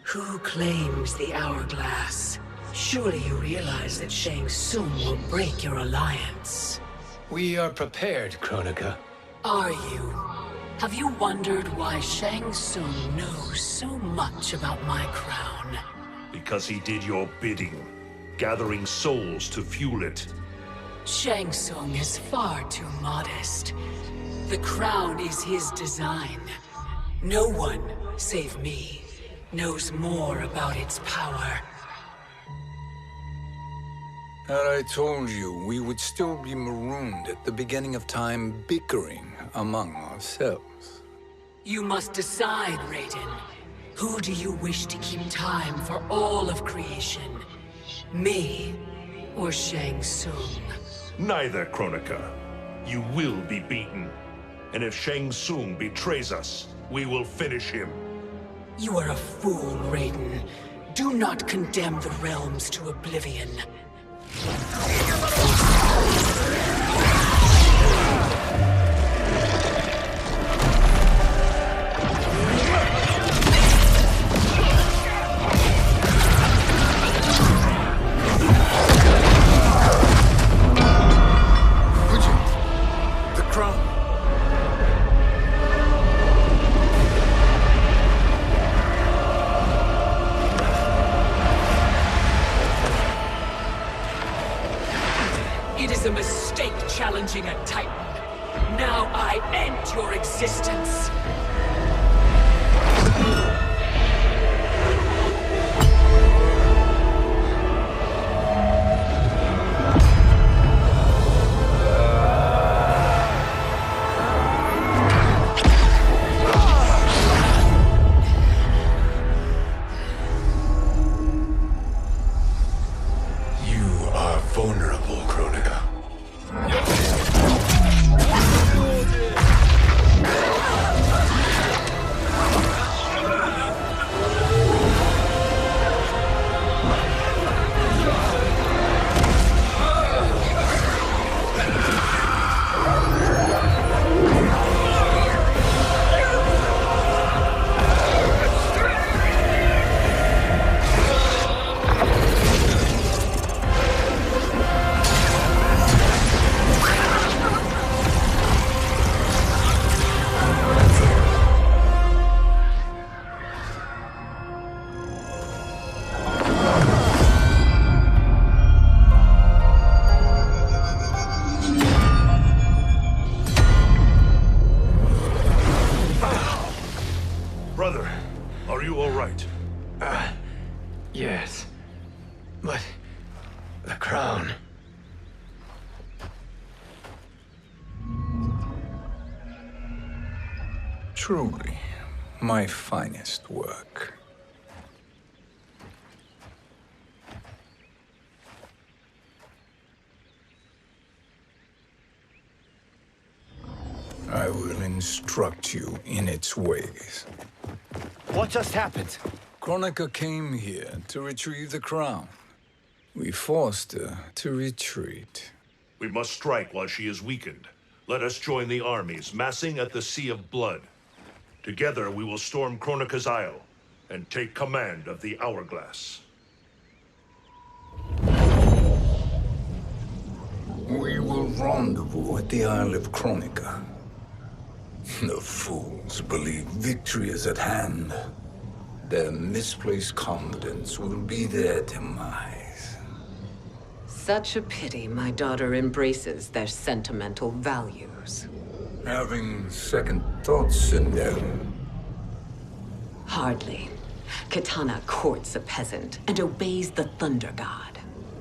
Who claims the hourglass? Surely you realize that Shang Tsung will break your alliance. We are prepared, Kronika. Are you? Have you wondered why Shang Tsung knows so much about my crown? Because he did your bidding, gathering souls to fuel it. Shang Tsung is far too modest. The crown is his design. No one, save me, knows more about its power. Had I told you, we would still be marooned at the beginning of time, bickering among ourselves. You must decide, Raiden. Who do you wish to keep time for all of creation? Me or Shang Tsung? Neither, Kronika. You will be beaten. And if Shang Tsung betrays us, we will finish him. You are a fool, Raiden. Do not condemn the realms to oblivion. The crown. It is a mistake challenging a Titan. Now I end your existence. You are vulnerable, Kronika. Brother, are you all right? Yes. But the crown. Truly, my finest work. I will instruct you in its ways. What just happened? Kronika came here to retrieve the crown. We forced her to retreat. We must strike while she is weakened. Let us join the armies, massing at the Sea of Blood. Together we will storm Kronika's Isle and take command of the Hourglass. We will rendezvous at the Isle of Kronika. The fools believe victory is at hand. Their misplaced confidence will be their demise. Such a pity my daughter embraces their sentimental values. Having second thoughts in them. Hardly. Kitana courts a peasant and obeys the Thunder God.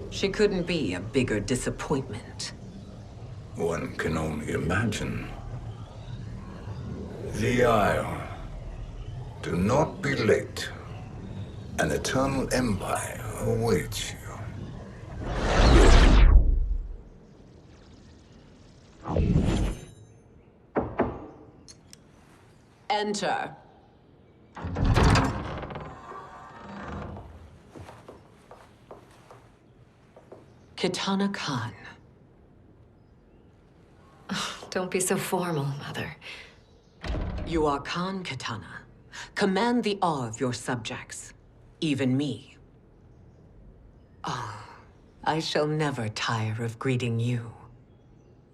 She couldn't be a bigger disappointment. One can only imagine. The Isle. Do not be late. An eternal empire awaits you. Enter. Kitana Khan. Don't be so formal, Mother. You are Khan Kitana. Command the awe of your subjects, even me. Oh, I shall never tire of greeting you.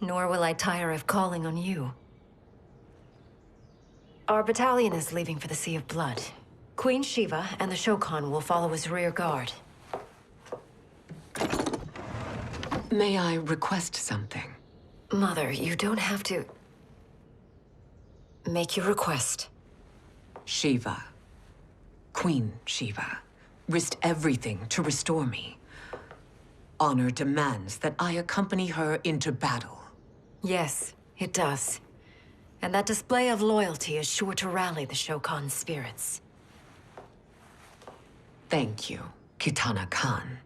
Nor will I tire of calling on you. Our battalion is leaving for the Sea of Blood. Queen Shiva and the Shokan will follow as rear guard. May I request something? Mother, you don't have to... make your request. Shiva, Queen Shiva, risked everything to restore me. Honor demands that I accompany her into battle. Yes, it does. And that display of loyalty is sure to rally the Shokan's spirits. Thank you, Kitana Khan.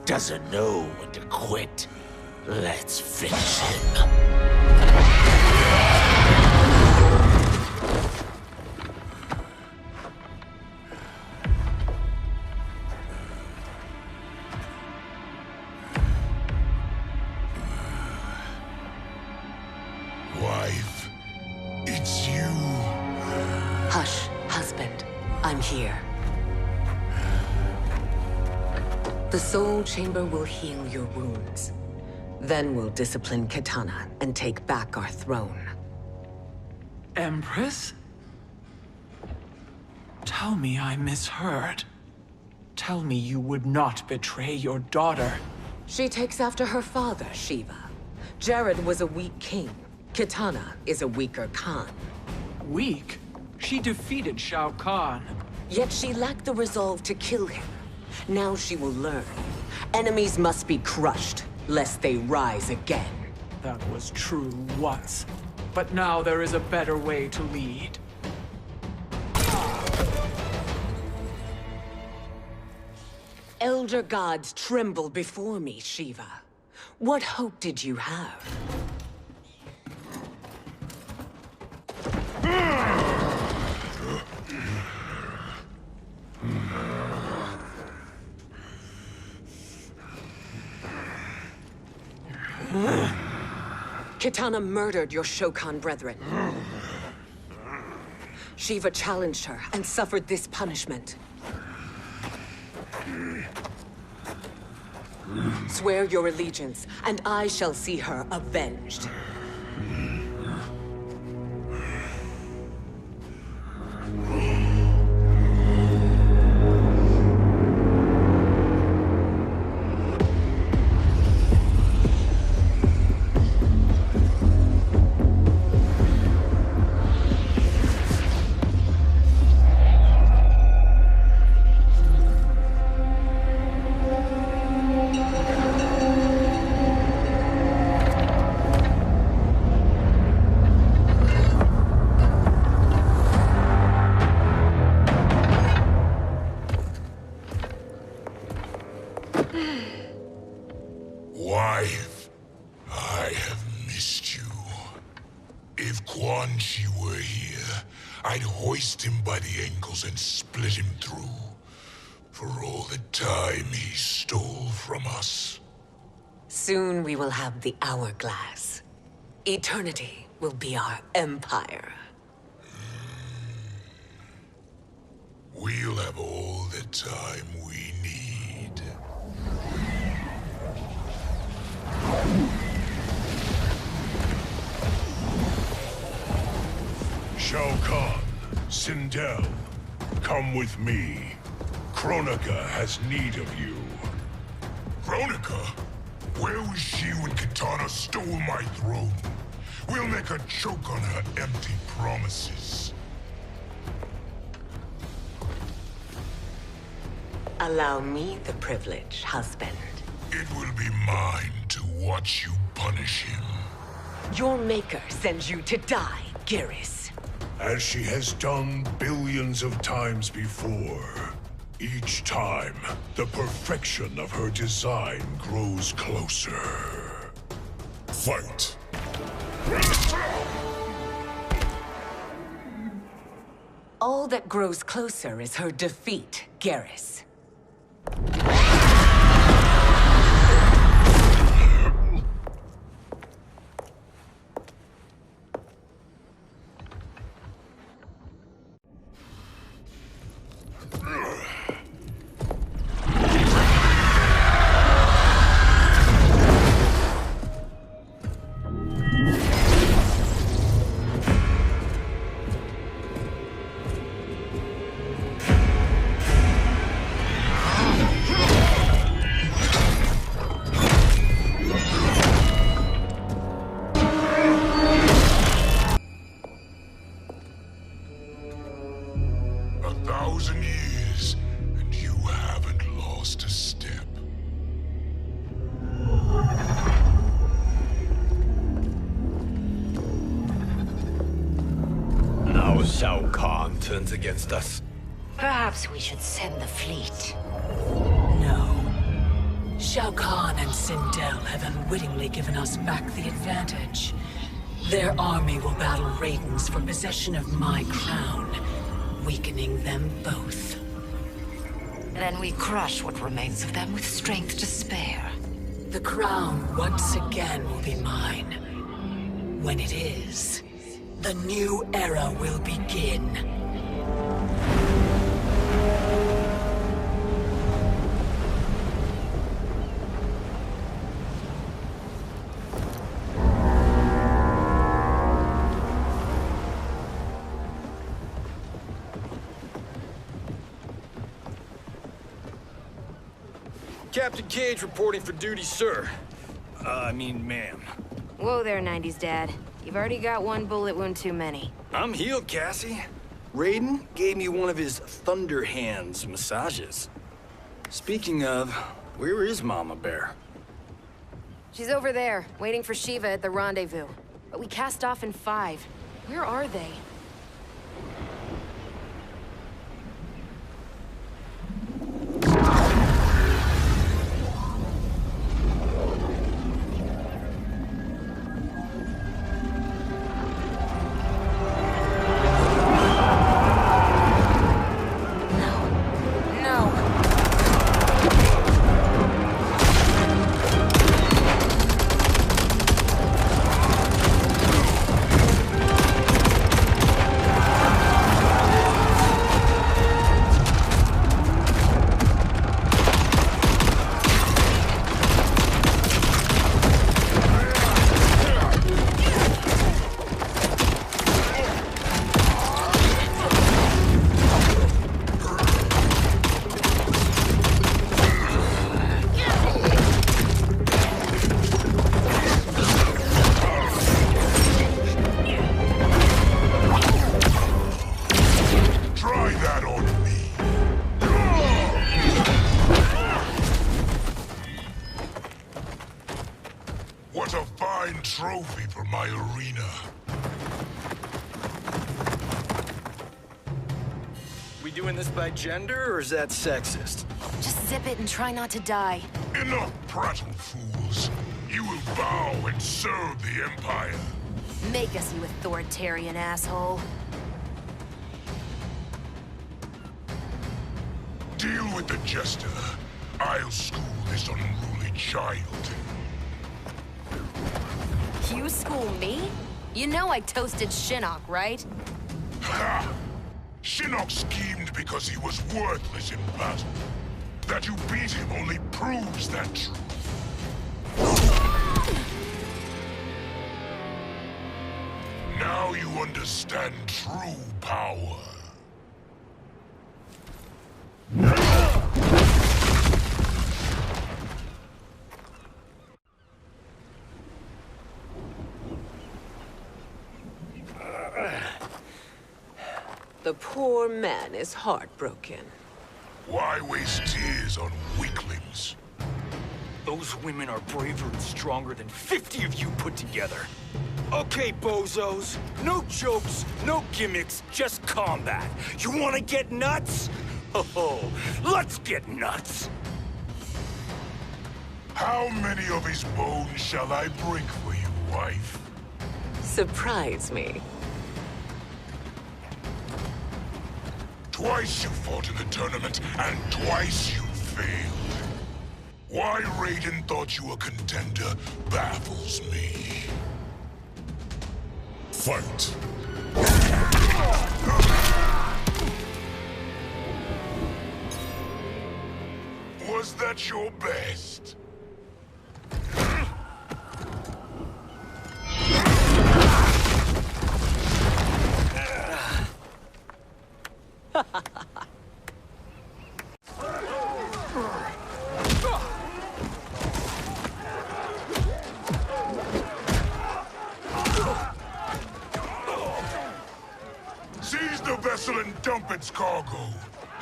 Doesn't know when to quit. Let's finish him. Wife, it's you. Hush, husband. I'm here. The Soul Chamber will heal your wounds. Then we'll discipline Kitana and take back our throne. Empress? Tell me I misheard. Tell me you would not betray your daughter. She takes after her father, Shiva. Jared was a weak king. Kitana is a weaker Khan. Weak? She defeated Shao Kahn. Yet she lacked the resolve to kill him. Now she will learn. Enemies must be crushed, lest they rise again. That was true once. But now there is a better way to lead. Elder gods tremble before me, Shiva. What hope did you have? Kitana murdered your Shokan brethren. Shiva challenged her and suffered this punishment. Swear your allegiance, and I shall see her avenged. Wife, I have missed you. If Quan Chi were here, I'd hoist him by the ankles and split him through. For all the time he stole from us. Soon we will have the hourglass. Eternity will be our empire. We'll have all the time we need. Shao Kahn, Sindel, come with me. Kronika has need of you. Kronika? Where was she when Kitana stole my throne? We'll make her choke on her empty promises. Allow me the privilege, husband. It will be mine to watch you punish him. Your maker sends you to die, Garrus. As she has done billions of times before. Each time, the perfection of her design grows closer. Fight! All that grows closer is her defeat, Garrus. Shao Kahn turns against us. Perhaps we should send the fleet. No. Shao Kahn and Sindel have unwittingly given us back the advantage. Their army will battle Raidens for possession of my crown, weakening them both. Then we crush what remains of them with strength to spare. The crown once again will be mine. When it is, the new era will begin. Captain Cage reporting for duty, sir. I mean, ma'am. Whoa there, 90s Dad. You've already got one bullet wound too many. I'm healed, Cassie. Raiden gave me one of his Thunder Hands massages. Speaking of, where is Mama Bear? She's over there, waiting for Shiva at the rendezvous. But we cast off in 5. Where are they? Trophy for my arena. We doing this by gender, or is that sexist? Just zip it and try not to die. Enough prattle, fools. You will bow and serve the Empire. Make us, you authoritarian asshole. Deal with the jester. I'll school this unruly child. You school me? You know I toasted Shinnok, right? Ha! Shinnok schemed because he was worthless in battle. That you beat him only proves that truth. Now you understand true power. The poor man is heartbroken. Why waste tears on weaklings? Those women are braver and stronger than 50 of you put together. Okay, bozos. No jokes, no gimmicks, just combat. You wanna get nuts? Oh, let's get nuts! How many of his bones shall I break for you, wife? Surprise me. Twice you fought in the tournament, and twice you failed. Why Raiden thought you a contender baffles me. Fight. Was that your best? Seize the vessel and dump its cargo.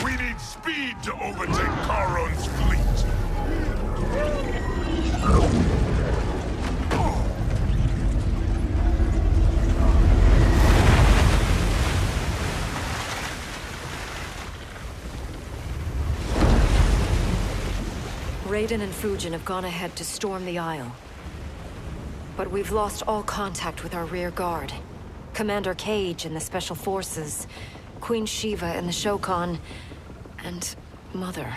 We need speed to overtake Charon's fleet. Raiden and Fujin have gone ahead to storm the Isle. But we've lost all contact with our rear guard. Commander Cage and the Special Forces, Queen Shiva and the Shokan, and Mother.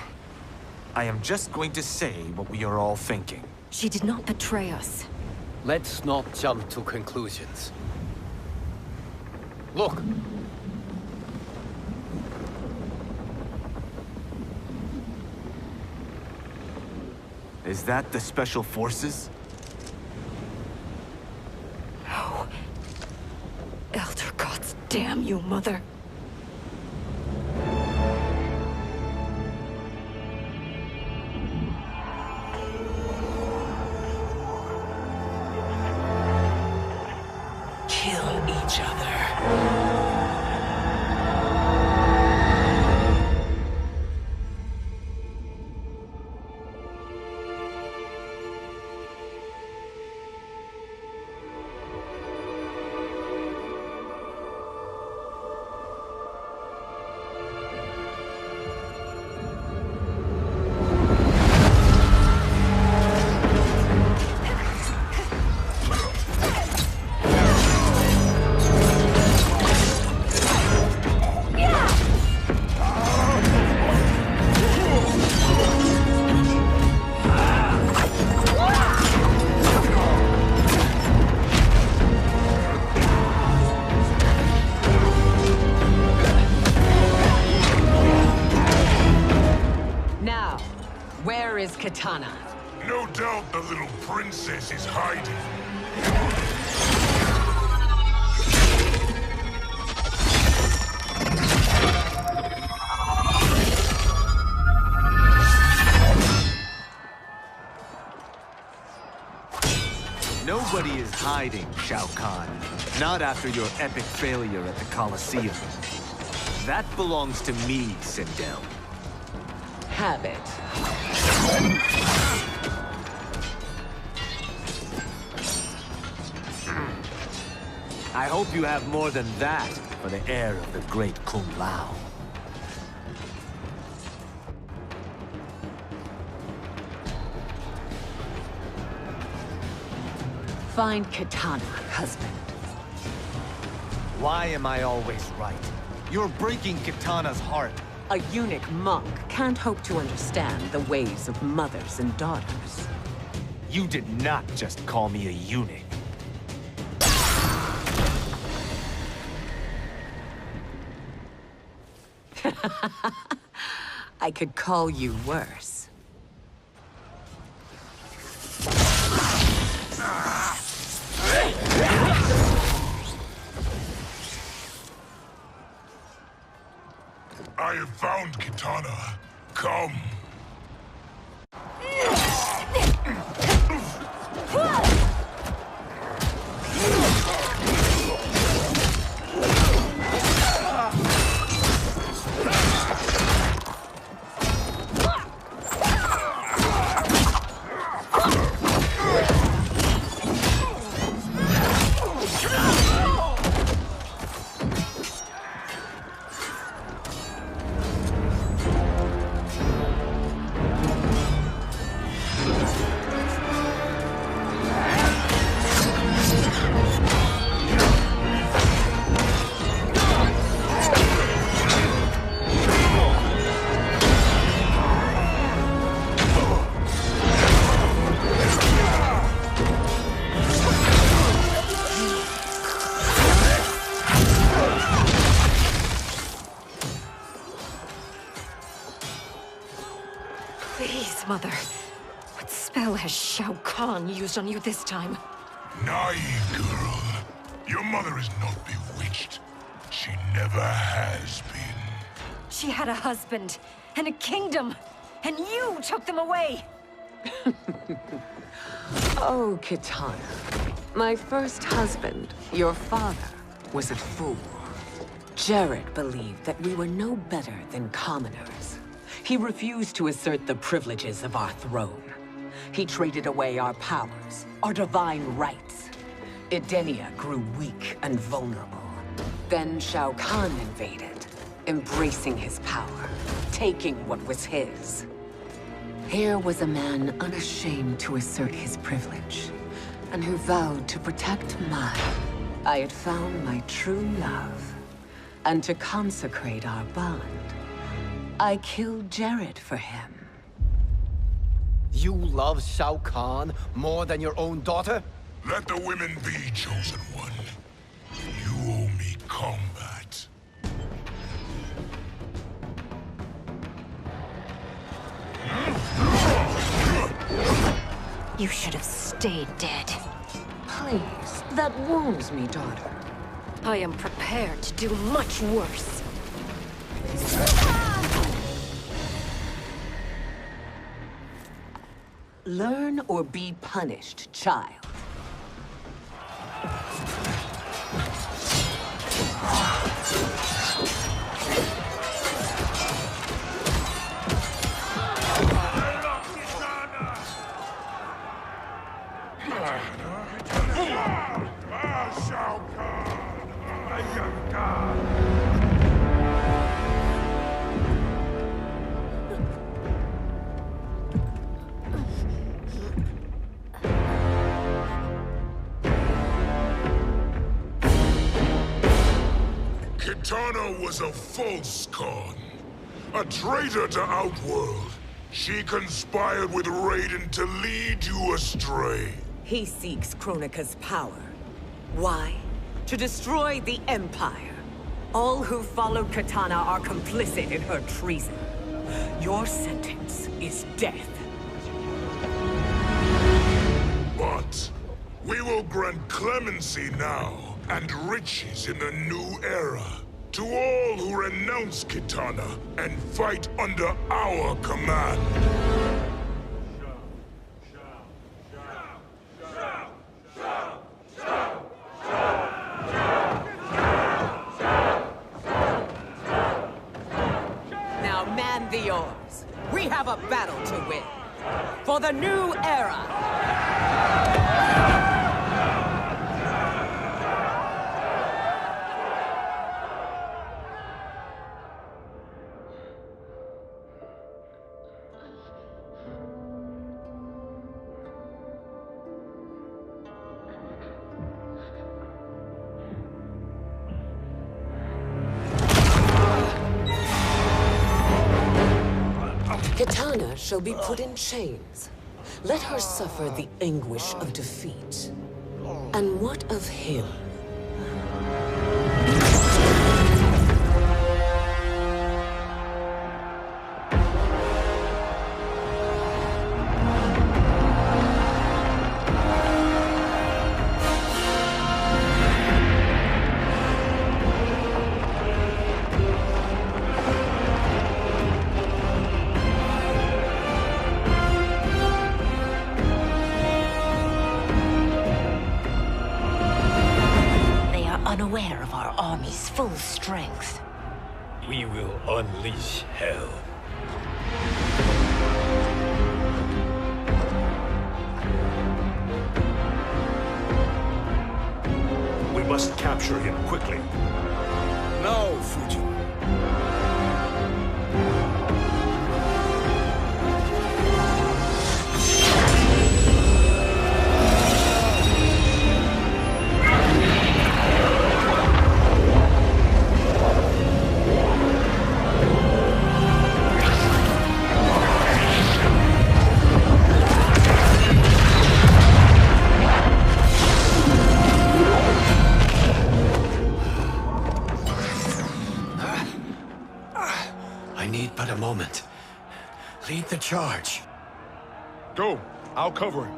I am just going to say what we are all thinking. She did not betray us. Let's not jump to conclusions. Look! Is that the Special Forces? No. Elder gods, damn you, Mother. Kill each other. Where is Kitana? No doubt the little princess is hiding. Nobody is hiding, Shao Kahn. Not after your epic failure at the Colosseum. That belongs to me, Sindel. Have it. I hope you have more than that for the heir of the great Kung Lao. Find Kitana, husband. Why am I always right? You're breaking Kitana's heart. A eunuch monk can't hope to understand the ways of mothers and daughters. You did not just call me a eunuch. I could call you worse. I have found Kitana. Come. Mother. What spell has Shao Kahn used on you this time? Naive girl. Your mother is not bewitched. She never has been. She had a husband and a kingdom, and you took them away! Oh, Kitana. My first husband, your father, was a fool. Jared believed that we were no better than commoners. He refused to assert the privileges of our throne. He traded away our powers, our divine rights. Edenia grew weak and vulnerable. Then Shao Kahn invaded, embracing his power, taking what was his. Here was a man unashamed to assert his privilege, and who vowed to protect mine. I had found my true love, and to consecrate our bond, I killed Jared for him. You love Shao Kahn more than your own daughter? Let the women be, Chosen One. You owe me combat. You should have stayed dead. Please, that wounds me, daughter. I am prepared to do much worse. Learn or be punished, child. Kitana was a false Khan, a traitor to Outworld. She conspired with Raiden to lead you astray. He seeks Kronika's power. Why? To destroy the Empire. All who follow Kitana are complicit in her treason. Your sentence is death. But we will grant clemency now and riches in the new era to all who renounce Kitana and fight under our command. Now man the oars. We have a battle to win. For the new era. Kitana shall be put in chains. Let her suffer the anguish of defeat. And what of him? Unaware of our army's full strength. We will unleash hell. We must capture him quickly. No, Fuji. I need but a moment. Lead the charge. Go. I'll cover him.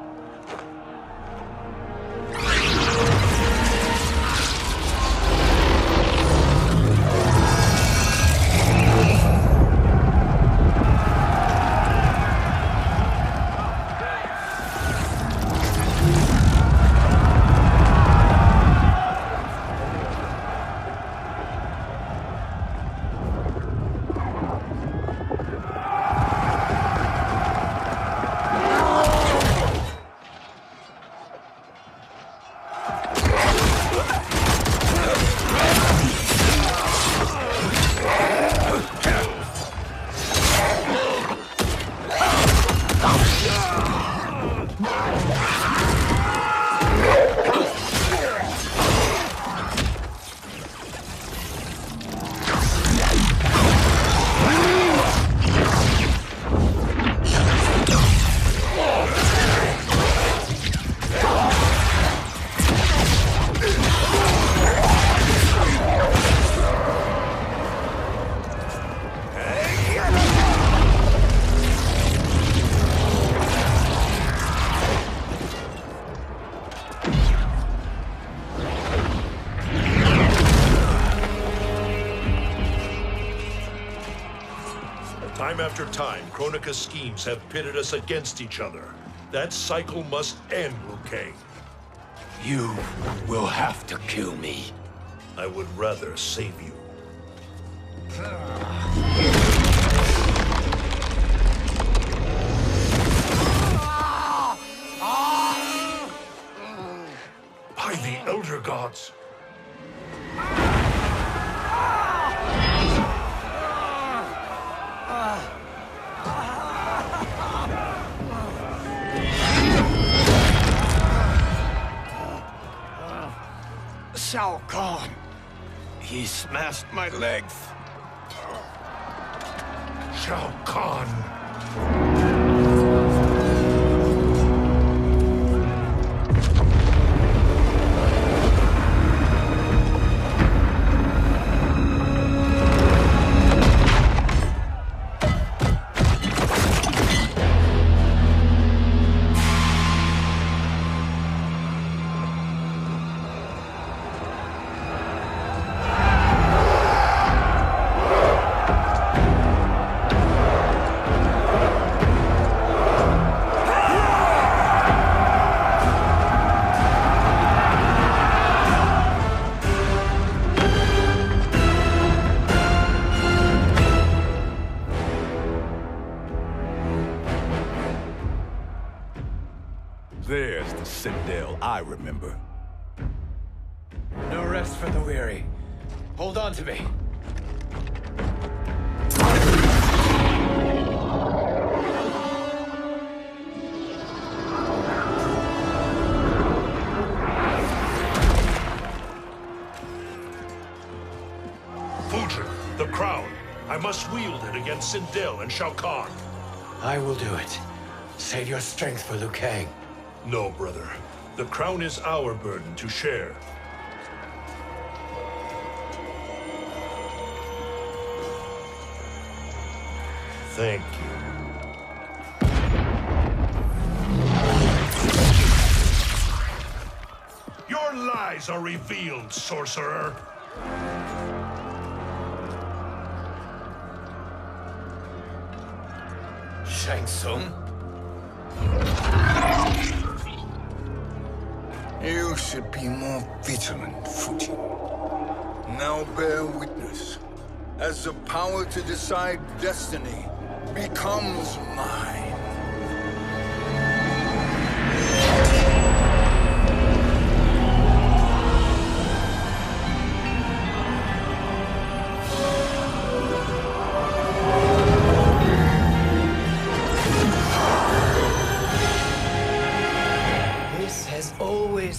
Time after time, Kronika's schemes have pitted us against each other. That cycle must end, Liu Kang. You will have to kill me. I would rather save you. By the Elder Gods! Shao Kahn! He smashed my legs! Shao Kahn! There's the Sindel I remember. No rest for the weary. Hold on to me. Fujin, the crown. I must wield it against Sindel and Shao Kahn. I will do it. Save your strength for Liu Kang. No, brother. The crown is our burden to share. Thank you. Your lies are revealed, sorcerer. Shang Tsung? You should be more vigilant, Fujin. Now bear witness, as the power to decide destiny becomes mine.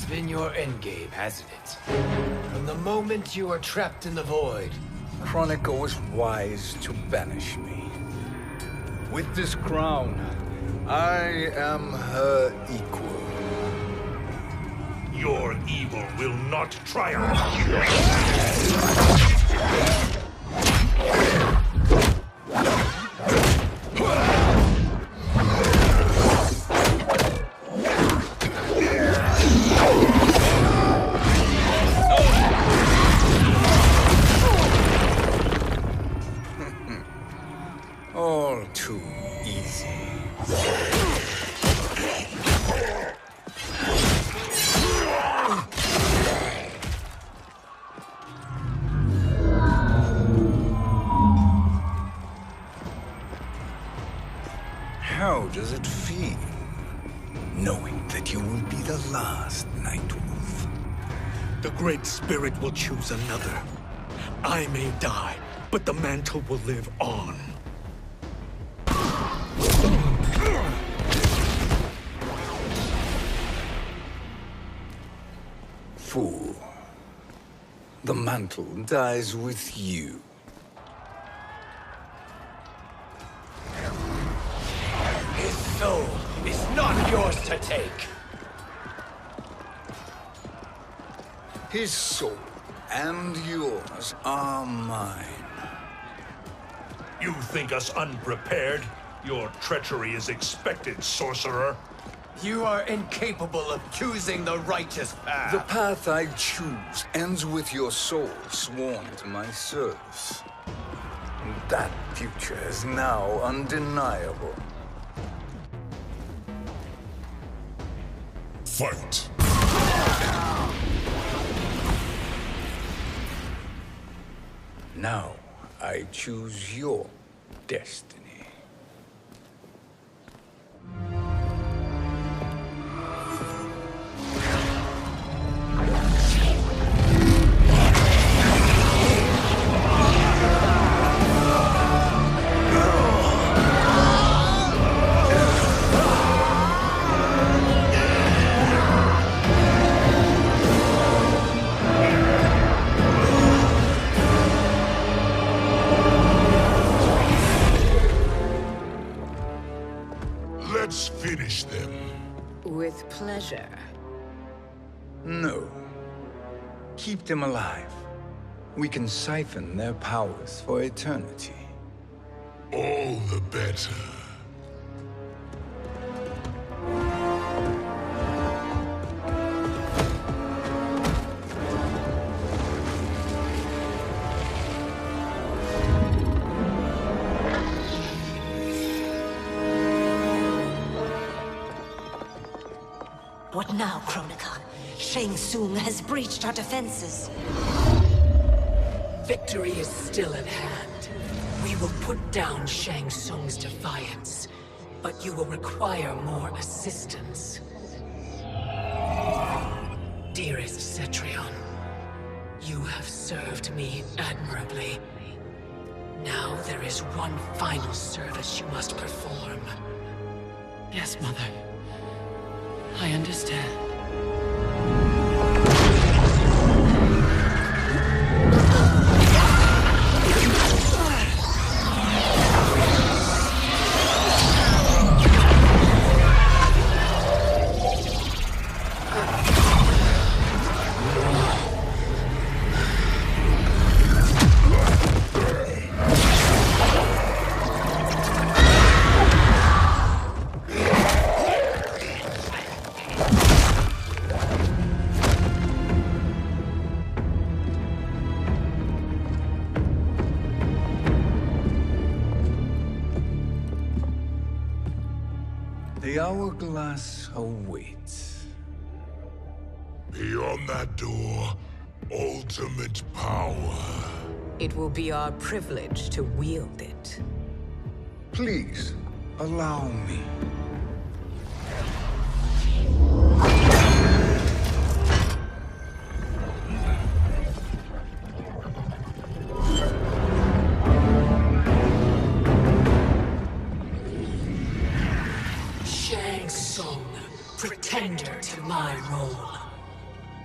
Been your endgame, hasn't it? From the moment you were trapped in the void. Kronika was wise to banish me. With this crown, I am her equal. Your evil will not triumph. too easy. How does it feel, knowing that you will be the last Nightwolf? The Great Spirit will choose another. I may die, but the mantle will live on. Fool. The mantle dies with you. His soul is not yours to take. His soul and yours are mine. You think us unprepared? Your treachery is expected, sorcerer. You are incapable of choosing the righteous path. The path I choose ends with your soul sworn to my service. That future is now undeniable. Fight! Now I choose your destiny. Let's finish them. With pleasure. No. Keep them alive. We can siphon their powers for eternity. All the better. What now, Kronika? Shang Tsung has breached our defenses. Victory is still at hand. We will put down Shang Tsung's defiance, but you will require more assistance. Dearest Cetrion, you have served me admirably. Now there is one final service you must perform. Yes, Mother. I understand. The hourglass awaits. Beyond that door, ultimate power. It will be our privilege to wield it. Please, allow me. Shang Tsung, pretender to my role.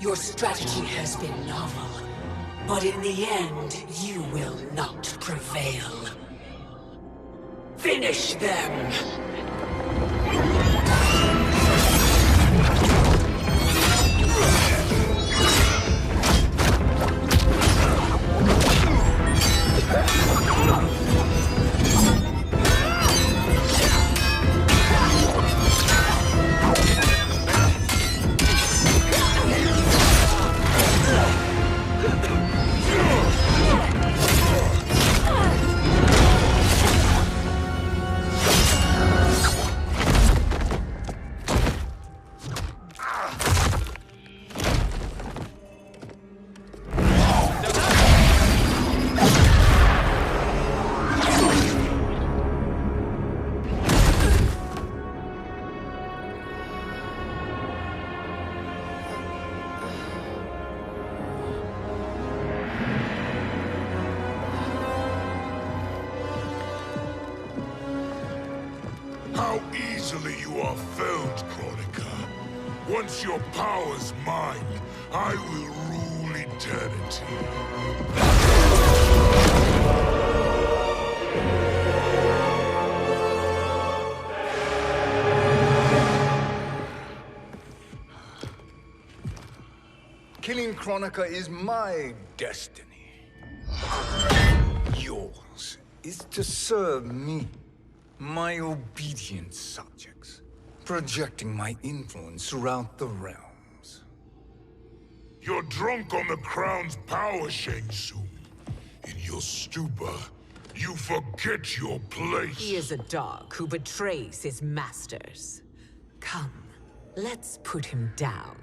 Your strategy has been novel, but in the end, you will not prevail. Finish them! how easily you are felled, Kronika. Once your power's mine, I will rule eternity. Killing Kronika is my destiny. Yours is to serve me, my obedient subjects, projecting my influence throughout the realms. You're drunk on the Crown's power, Shang Tsung. In your stupor, you forget your place. He is a dog who betrays his masters. Come, let's put him down.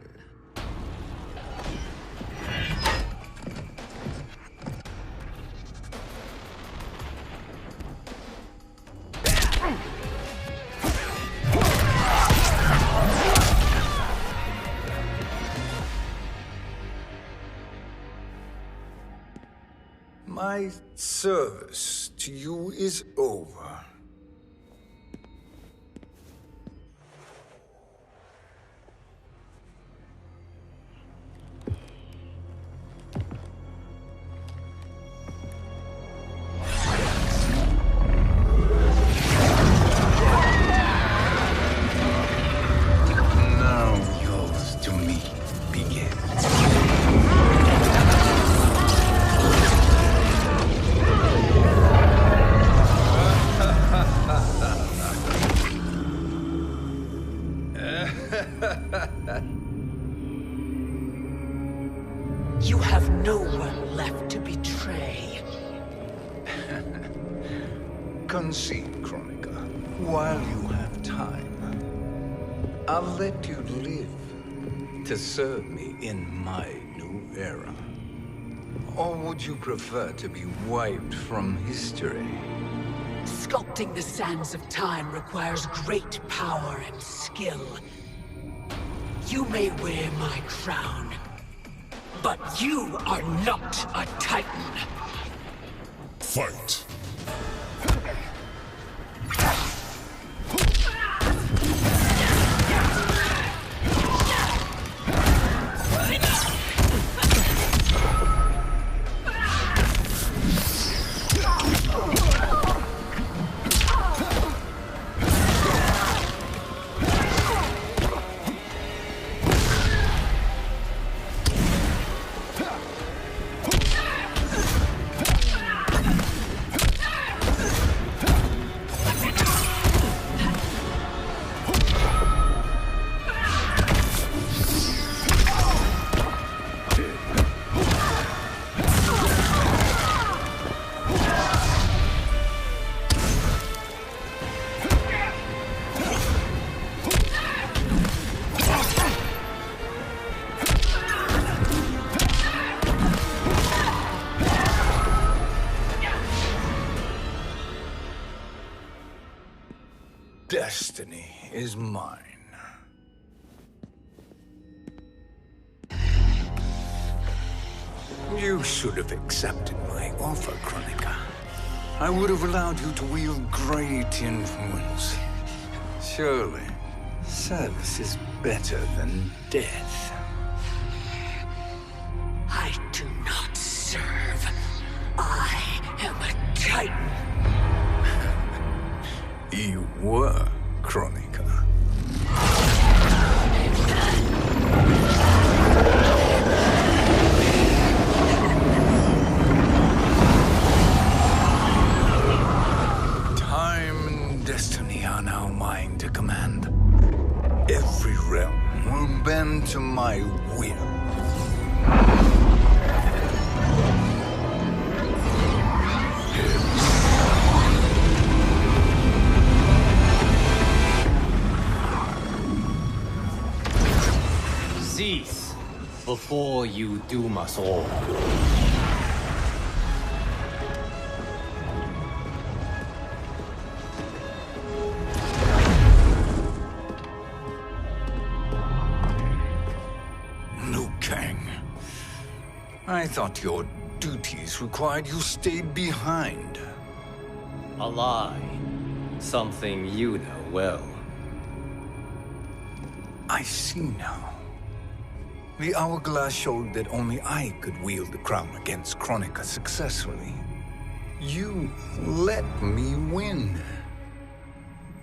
My service to you is over. Now yours to me begins. You have no one left to betray. Concede, Kronika, while you have time. I'll let you live to serve me in my new era. Or would you prefer to be wiped from history? Sculpting the sands of time requires great power and skill. You may wear my crown, but you are not a Titan. Fight. Destiny is mine. You should have accepted my offer, Kronika. I would have allowed you to wield great influence. Surely, service is better than death. I do not serve. I am a Titan. You were, Kronika. Time and destiny are now mine to command. Every realm will bend to my will. Cease before you doom us all. Liu Kang. I thought your duties required you stayed behind. A lie. Something you know well. I see now. The hourglass showed that only I could wield the crown against Kronika successfully. You let me win.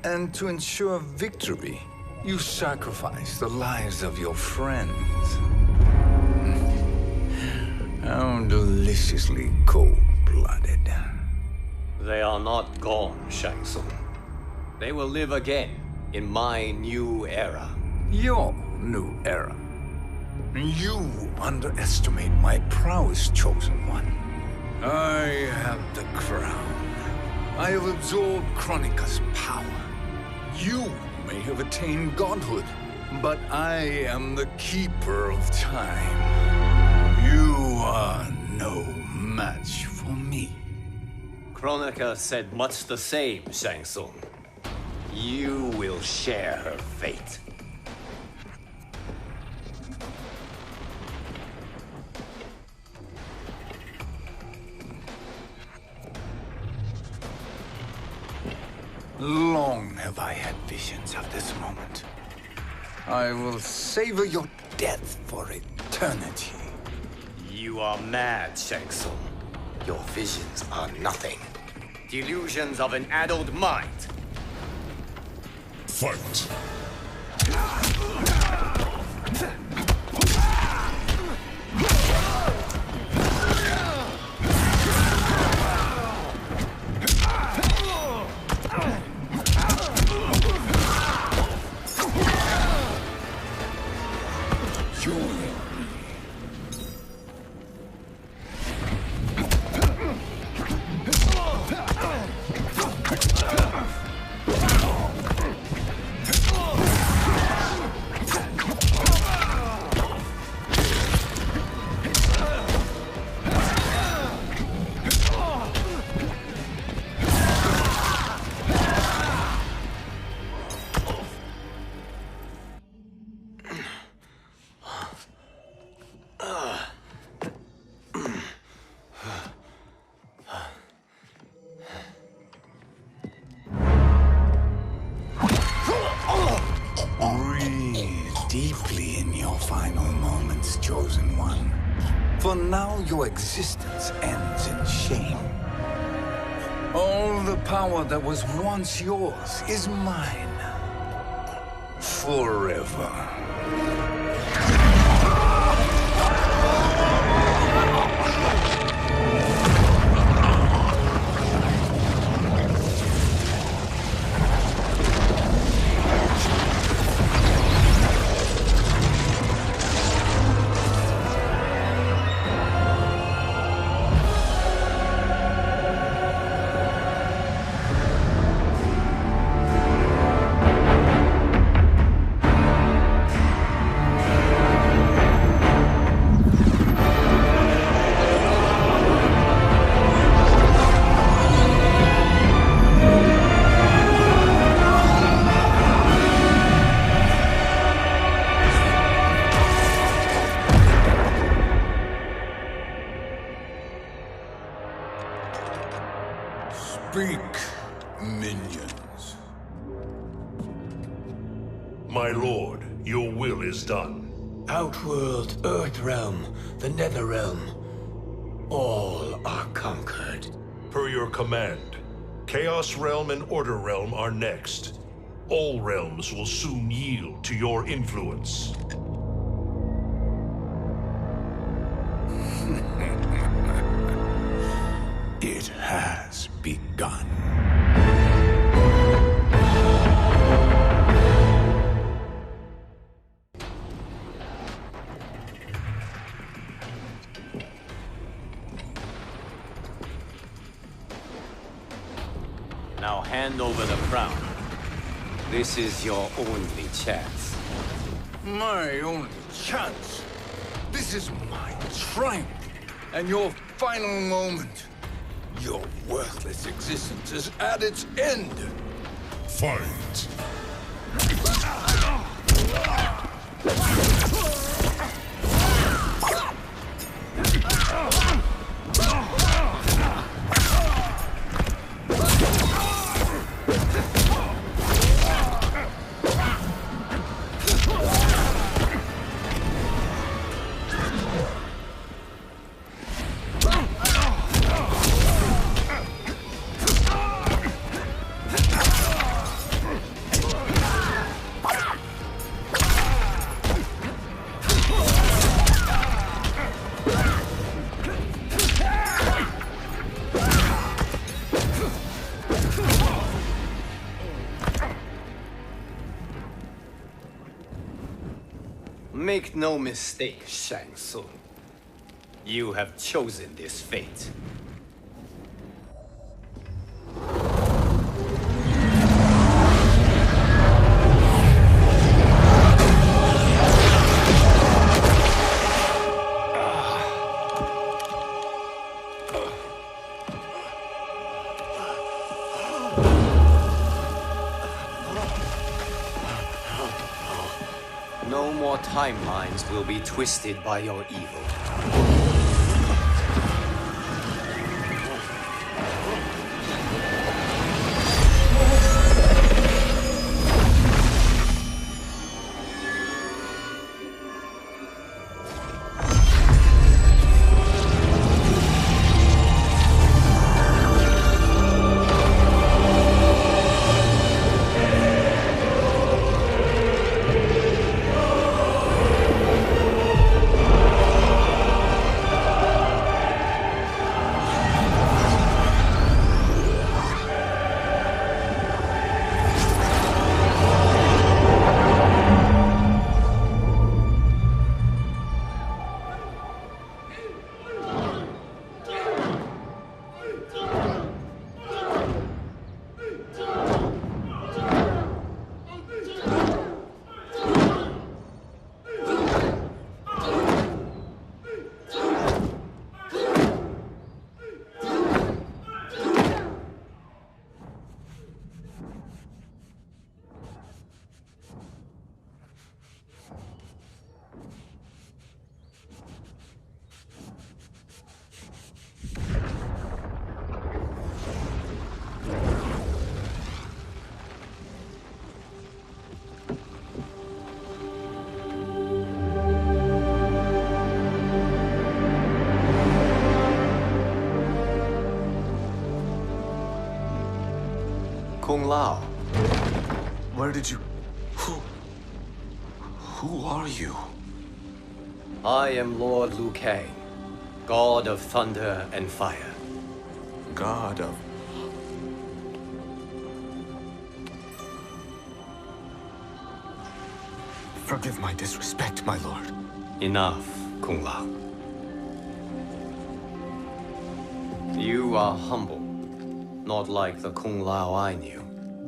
And to ensure victory, you sacrificed the lives of your friends. How deliciously cold-blooded. They are not gone, Shang Tsung. They will live again in my new era. Your new era. You underestimate my prowess, Chosen One. I have the crown. I have absorbed Kronika's power. You may have attained godhood, but I am the keeper of time. You are no match for me. Kronika said much the same, Shang Tsung. You will share her fate. Long have I had visions of this moment. I will savor your death for eternity. You are mad, Shang Tsung. Your visions are nothing. Delusions of an addled mind. Fight! Deeply in your final moments, Chosen One. For now, your existence ends in shame. All the power that was once yours is mine. Forever. Speak, minions. My lord, your will is done. Outworld, Earthrealm, the Netherrealm. All are conquered. Per your command, Chaos Realm and Order Realm are next. All realms will soon yield to your influence. It has begun. Now hand over the crown. This is your only chance. My only chance? This is my triumph, and your final moment. Your worthless existence is at its end. Fight! Make no mistake, Shang Tsung. You have chosen this fate. No more timelines will be twisted by your evil. Kung Lao. Where did you... Who are you? I am Lord Liu Kang, God of Thunder and Fire. God of... Forgive my disrespect, my lord. Enough, Kung Lao. You are humble, not like the Kung Lao I knew.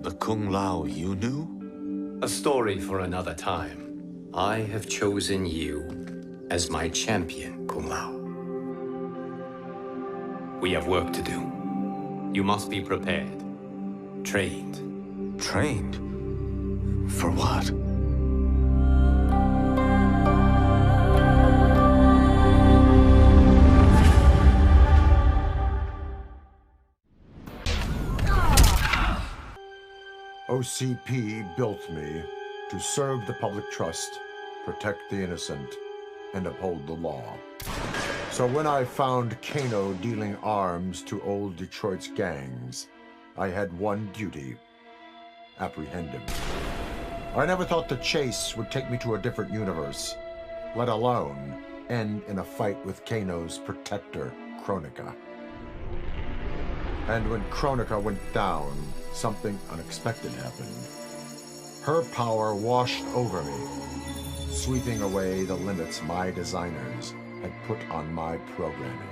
The Kung Lao you knew? A story for another time. I have chosen you as my champion, Kung Lao. We have work to do. You must be prepared. Trained. Trained? For what? OCP built me to serve the public trust, protect the innocent, and uphold the law. So when I found Kano dealing arms to old Detroit's gangs, I had one duty: apprehend him. I never thought the chase would take me to a different universe, let alone end in a fight with Kano's protector, Kronika. And when Kronika went down, something unexpected happened. Her power washed over me, sweeping away the limits my designers had put on my programming.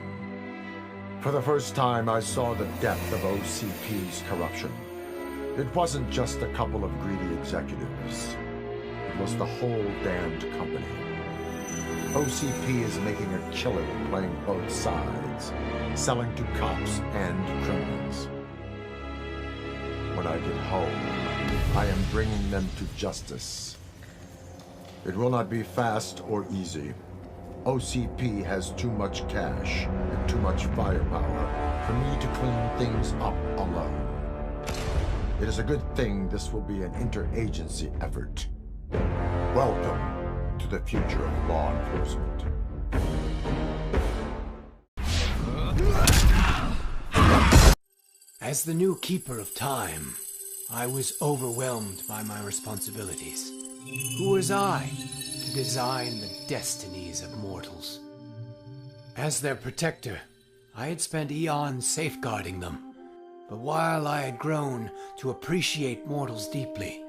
For the first time, I saw the depth of OCP's corruption. It wasn't just a couple of greedy executives. It was the whole damned company. OCP is making a killing playing both sides, selling to cops and criminals. When I get home, I am bringing them to justice. It will not be fast or easy. OCP has too much cash and too much firepower for me to clean things up alone. It is a good thing this will be an interagency effort. Welcome to the future of law enforcement. As the new Keeper of Time, I was overwhelmed by my responsibilities. Who was I to design the destinies of mortals? As their protector, I had spent eons safeguarding them. But while I had grown to appreciate mortals deeply,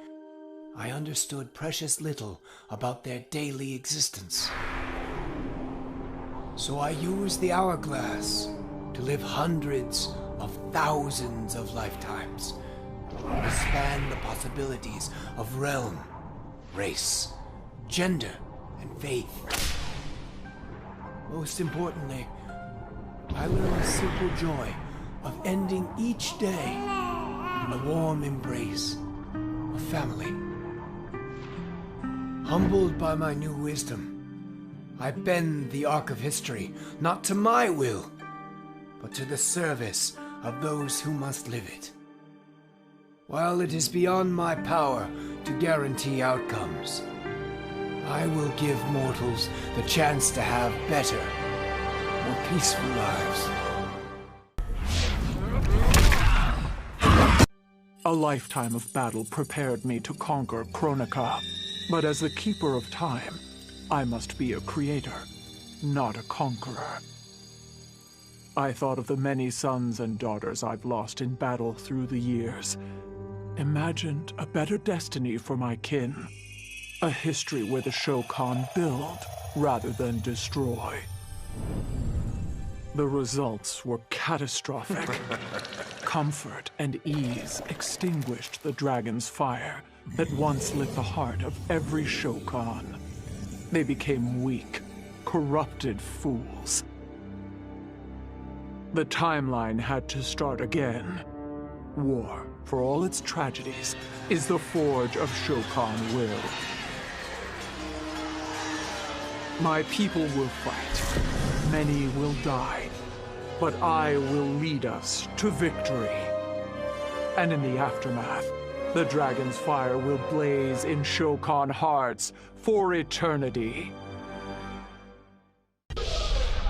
I understood precious little about their daily existence. So I used the hourglass to live hundreds of thousands of lifetimes, to span the possibilities of realm, race, gender, and faith. Most importantly, I learned the simple joy of ending each day in the warm embrace of family. Humbled by my new wisdom, I bend the arc of history, not to my will, but to the service of those who must live it. While it is beyond my power to guarantee outcomes, I will give mortals the chance to have better, more peaceful lives. A lifetime of battle prepared me to conquer Kronika. But as the Keeper of Time, I must be a creator, not a conqueror. I thought of the many sons and daughters I've lost in battle through the years. Imagined a better destiny for my kin. A history where the Shokan build rather than destroy. The results were catastrophic. Comfort and ease extinguished the dragon's fire that once lit the heart of every Shokan. They became weak, corrupted fools. The timeline had to start again. War, for all its tragedies, is the forge of Shokan will. My people will fight. Many will die. But I will lead us to victory. And in the aftermath, the dragon's fire will blaze in Shokan hearts for eternity.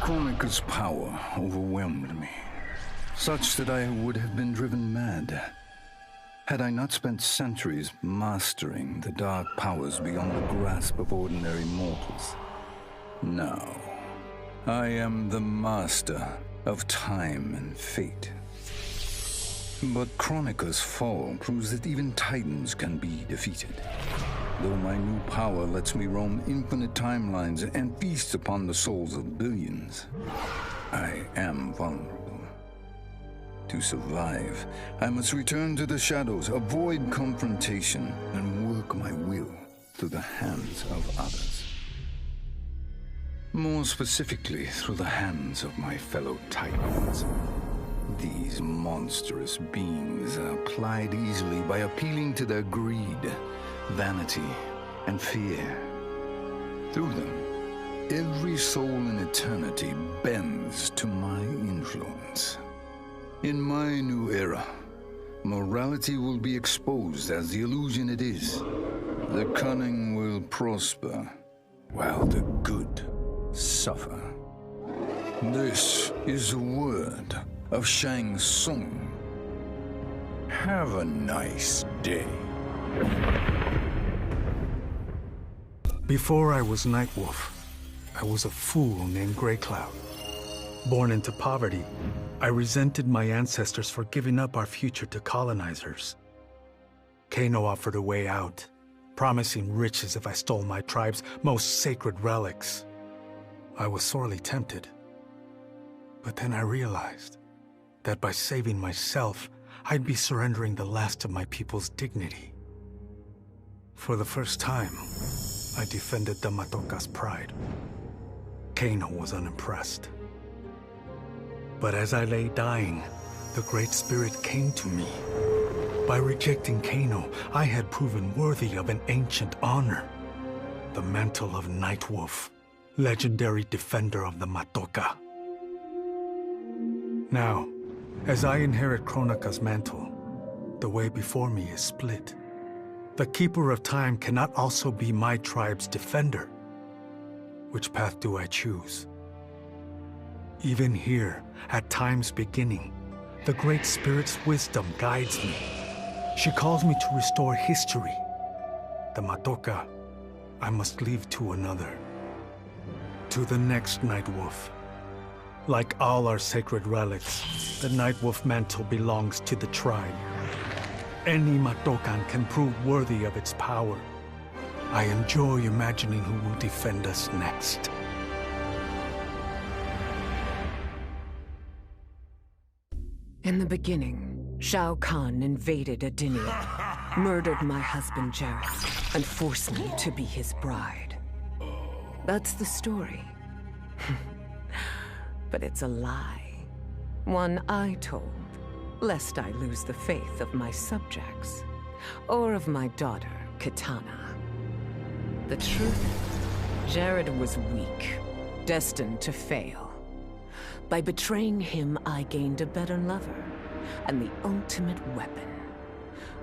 Kronika's power overwhelmed me, such that I would have been driven mad had I not spent centuries mastering the dark powers beyond the grasp of ordinary mortals. Now, I am the master of time and fate. But Kronika's fall proves that even titans can be defeated. Though my new power lets me roam infinite timelines and feast upon the souls of billions, I am vulnerable. To survive, I must return to the shadows, avoid confrontation, and work my will through the hands of others. More specifically, through the hands of my fellow titans. These monstrous beings are plied easily by appealing to their greed, vanity, and fear. Through them, every soul in eternity bends to my influence. In my new era, morality will be exposed as the illusion it is. The cunning will prosper, while the good suffer. This is the word of Shang Tsung. Have a nice day. Before I was Nightwolf, I was a fool named Greycloud. Born into poverty, I resented my ancestors for giving up our future to colonizers. Kano offered a way out, promising riches if I stole my tribe's most sacred relics. I was sorely tempted. But then I realized that by saving myself, I'd be surrendering the last of my people's dignity. For the first time, I defended the Matoka's pride. Kano was unimpressed. But as I lay dying, the Great Spirit came to me. By rejecting Kano, I had proven worthy of an ancient honor. The mantle of Nightwolf, legendary defender of the Matoka. Now, as I inherit Kronika's mantle, the way before me is split. The Keeper of Time cannot also be my tribe's defender. Which path do I choose? Even here, at time's beginning, the Great Spirit's wisdom guides me. She calls me to restore history. The Matoka, I must leave to another. To the next Nightwolf. Like all our sacred relics, the Nightwolf mantle belongs to the tribe. any Matokan can prove worthy of its power. I enjoy imagining who will defend us next. In the beginning, Shao Kahn invaded Adinia, murdered my husband Jared, and forced me to be his bride. That's the story. But it's a lie. One I told, lest I lose the faith of my subjects, or of my daughter, Kitana. The truth is, Jared was weak, destined to fail. By betraying him, I gained a better lover, and the ultimate weapon.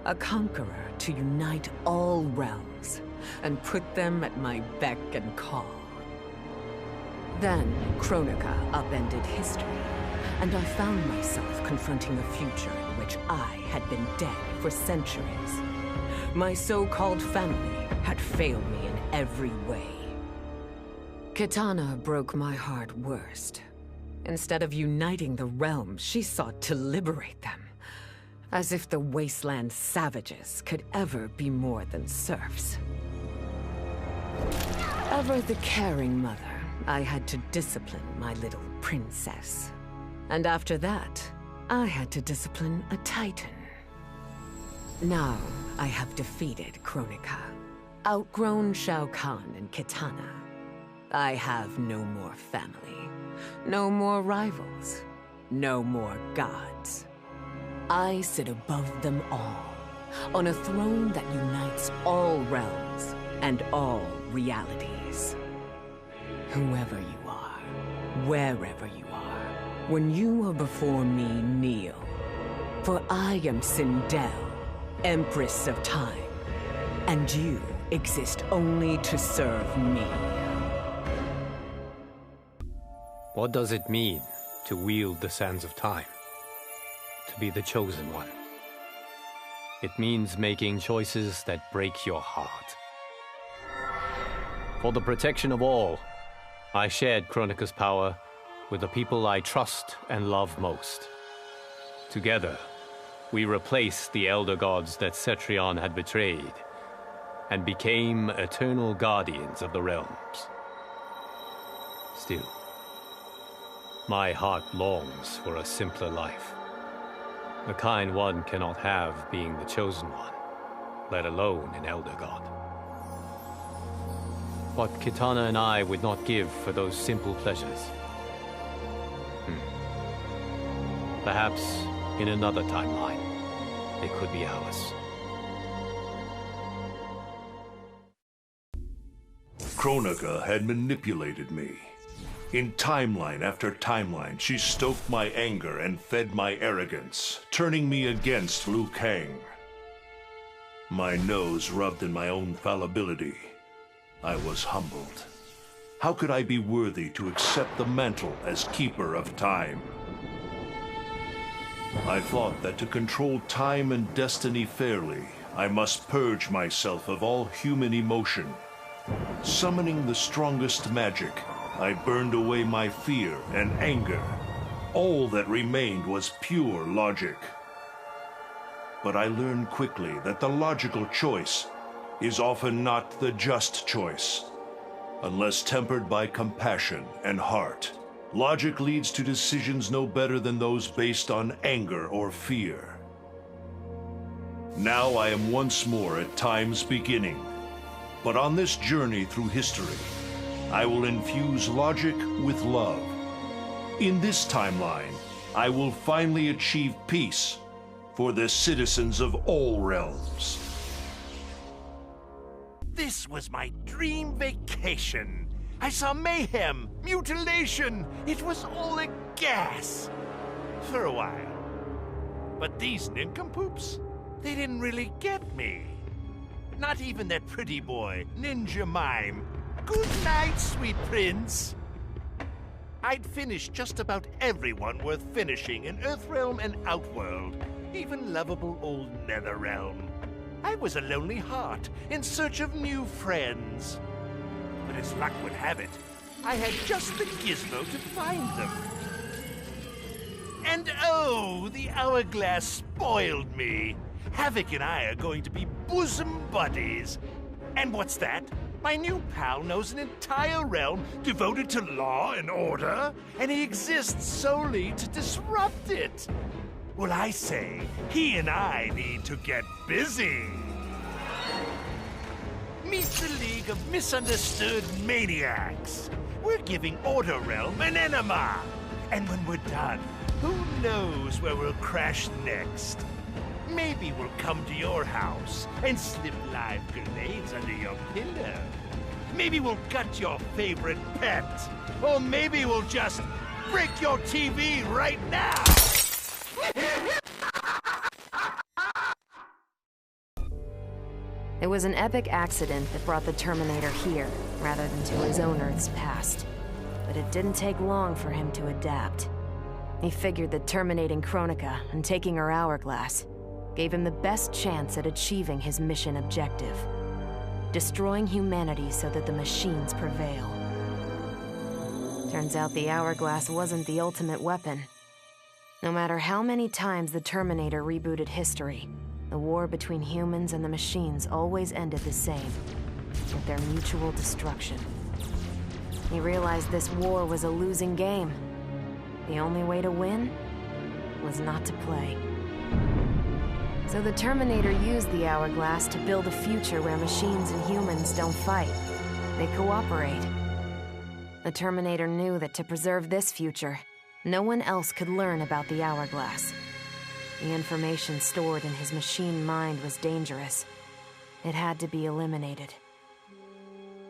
A conqueror to unite all realms, and put them at my beck and call. Then, Kronika upended history, and I found myself confronting a future in which I had been dead for centuries. My so-called family had failed me in every way. Kitana broke my heart worst. Instead of uniting the realms, she sought to liberate them. As if the wasteland savages could ever be more than serfs. Ever the caring mother, I had to discipline my little princess. And after that, I had to discipline a titan. Now, I have defeated Kronika, outgrown Shao Kahn and Kitana. I have no more family. No more rivals. No more gods. I sit above them all, on a throne that unites all realms and all realities. Whoever you are, wherever you are, when you are before me, kneel. For I am Sindel, Empress of Time, and you exist only to serve me. What does it mean to wield the sands of time? To be the chosen one? It means making choices that break your heart. For the protection of all, I shared Kronika's power with the people I trust and love most. Together, we replaced the elder gods that Cetrion had betrayed, and became eternal guardians of the realms. Still, my heart longs for a simpler life. The kind one cannot have being the chosen one, let alone an elder god. What Kitana and I would not give for those simple pleasures. Perhaps in another timeline, they could be ours. Kronika had manipulated me. In timeline after timeline, she stoked my anger and fed my arrogance, turning me against Liu Kang. My nose rubbed in my own fallibility. I was humbled. How could I be worthy to accept the mantle as Keeper of Time? I thought that to control time and destiny fairly, I must purge myself of all human emotion. Summoning the strongest magic, I burned away my fear and anger. All that remained was pure logic. But I learned quickly that the logical choice is often not the just choice. Unless tempered by compassion and heart, logic leads to decisions no better than those based on anger or fear. Now I am once more at time's beginning. But on this journey through history, I will infuse logic with love. In this timeline, I will finally achieve peace for the citizens of all realms. This was my dream vacation. I saw mayhem, mutilation. It was all a gas. For a while. But these nincompoops, they didn't really get me. Not even that pretty boy, Ninja Mime. Good night, sweet prince. I'd finished just about everyone worth finishing in Earthrealm and Outworld, even lovable old Netherrealm. I was a lonely heart in search of new friends. But as luck would have it, I had just the gizmo to find them. And oh, the hourglass spoiled me. Havoc and I are going to be bosom buddies. And what's that? My new pal knows an entire realm devoted to law and order, and he exists solely to disrupt it. Well, I say, he and I need to get busy. Meet the League of Misunderstood Maniacs. We're giving Order Realm an enema. And when we're done, who knows where we'll crash next? Maybe we'll come to your house and slip live grenades under your pillow. Maybe we'll gut your favorite pet. Or maybe we'll just break your TV right now. It was an epic accident that brought the Terminator here, rather than to his own Earth's past. But it didn't take long for him to adapt. He figured that terminating Kronika and taking her hourglass gave him the best chance at achieving his mission objective: destroying humanity so that the machines prevail. Turns out the hourglass wasn't the ultimate weapon. No matter how many times the Terminator rebooted history, the war between humans and the machines always ended the same, with their mutual destruction. He realized this war was a losing game. The only way to win was not to play. So the Terminator used the hourglass to build a future where machines and humans don't fight. They cooperate. The Terminator knew that to preserve this future, no one else could learn about the hourglass. The information stored in his machine mind was dangerous. It had to be eliminated.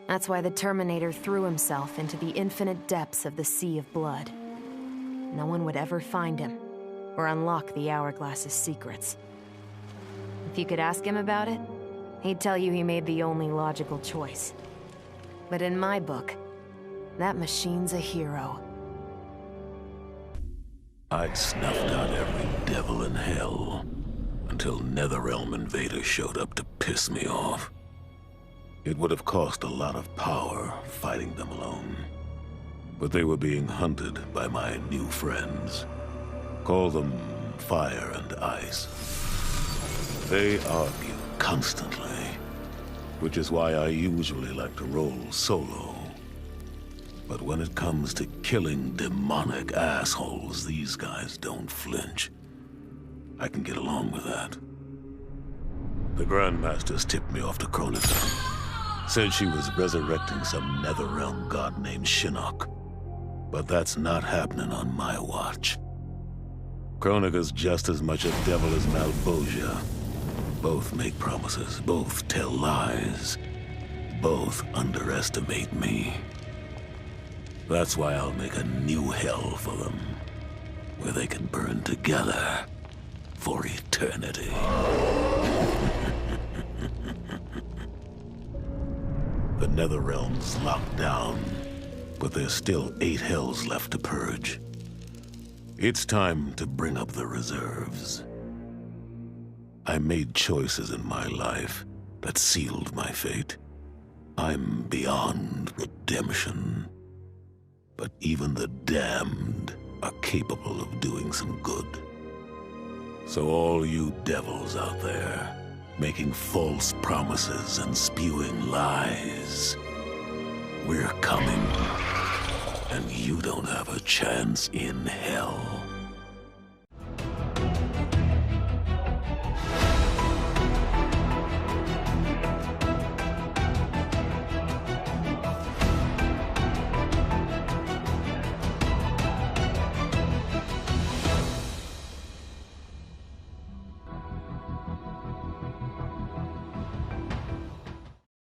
That's why the Terminator threw himself into the infinite depths of the Sea of Blood. No one would ever find him, or unlock the hourglass's secrets. If you could ask him about it, he'd tell you he made the only logical choice. But in my book, that machine's a hero. I'd snuffed out every devil in hell until Netherrealm invaders showed up to piss me off. It would have cost a lot of power fighting them alone. But they were being hunted by my new friends. Call them Fire and Ice. They argue constantly, which is why I usually like to roll solo. But when it comes to killing demonic assholes, these guys don't flinch. I can get along with that. The Grandmasters tipped me off to Kronika. Said she was resurrecting some Netherrealm god named Shinnok. But that's not happening on my watch. Kronika's just as much a devil as Malbosia. Both make promises, both tell lies, both underestimate me. That's why I'll make a new hell for them, where they can burn together for eternity. The Netherrealm's locked down, but there's still 8 hells left to purge. It's time to bring up the reserves. I made choices in my life that sealed my fate. I'm beyond redemption. But even the damned are capable of doing some good. So all you devils out there, making false promises and spewing lies, we're coming. And you don't have a chance in hell.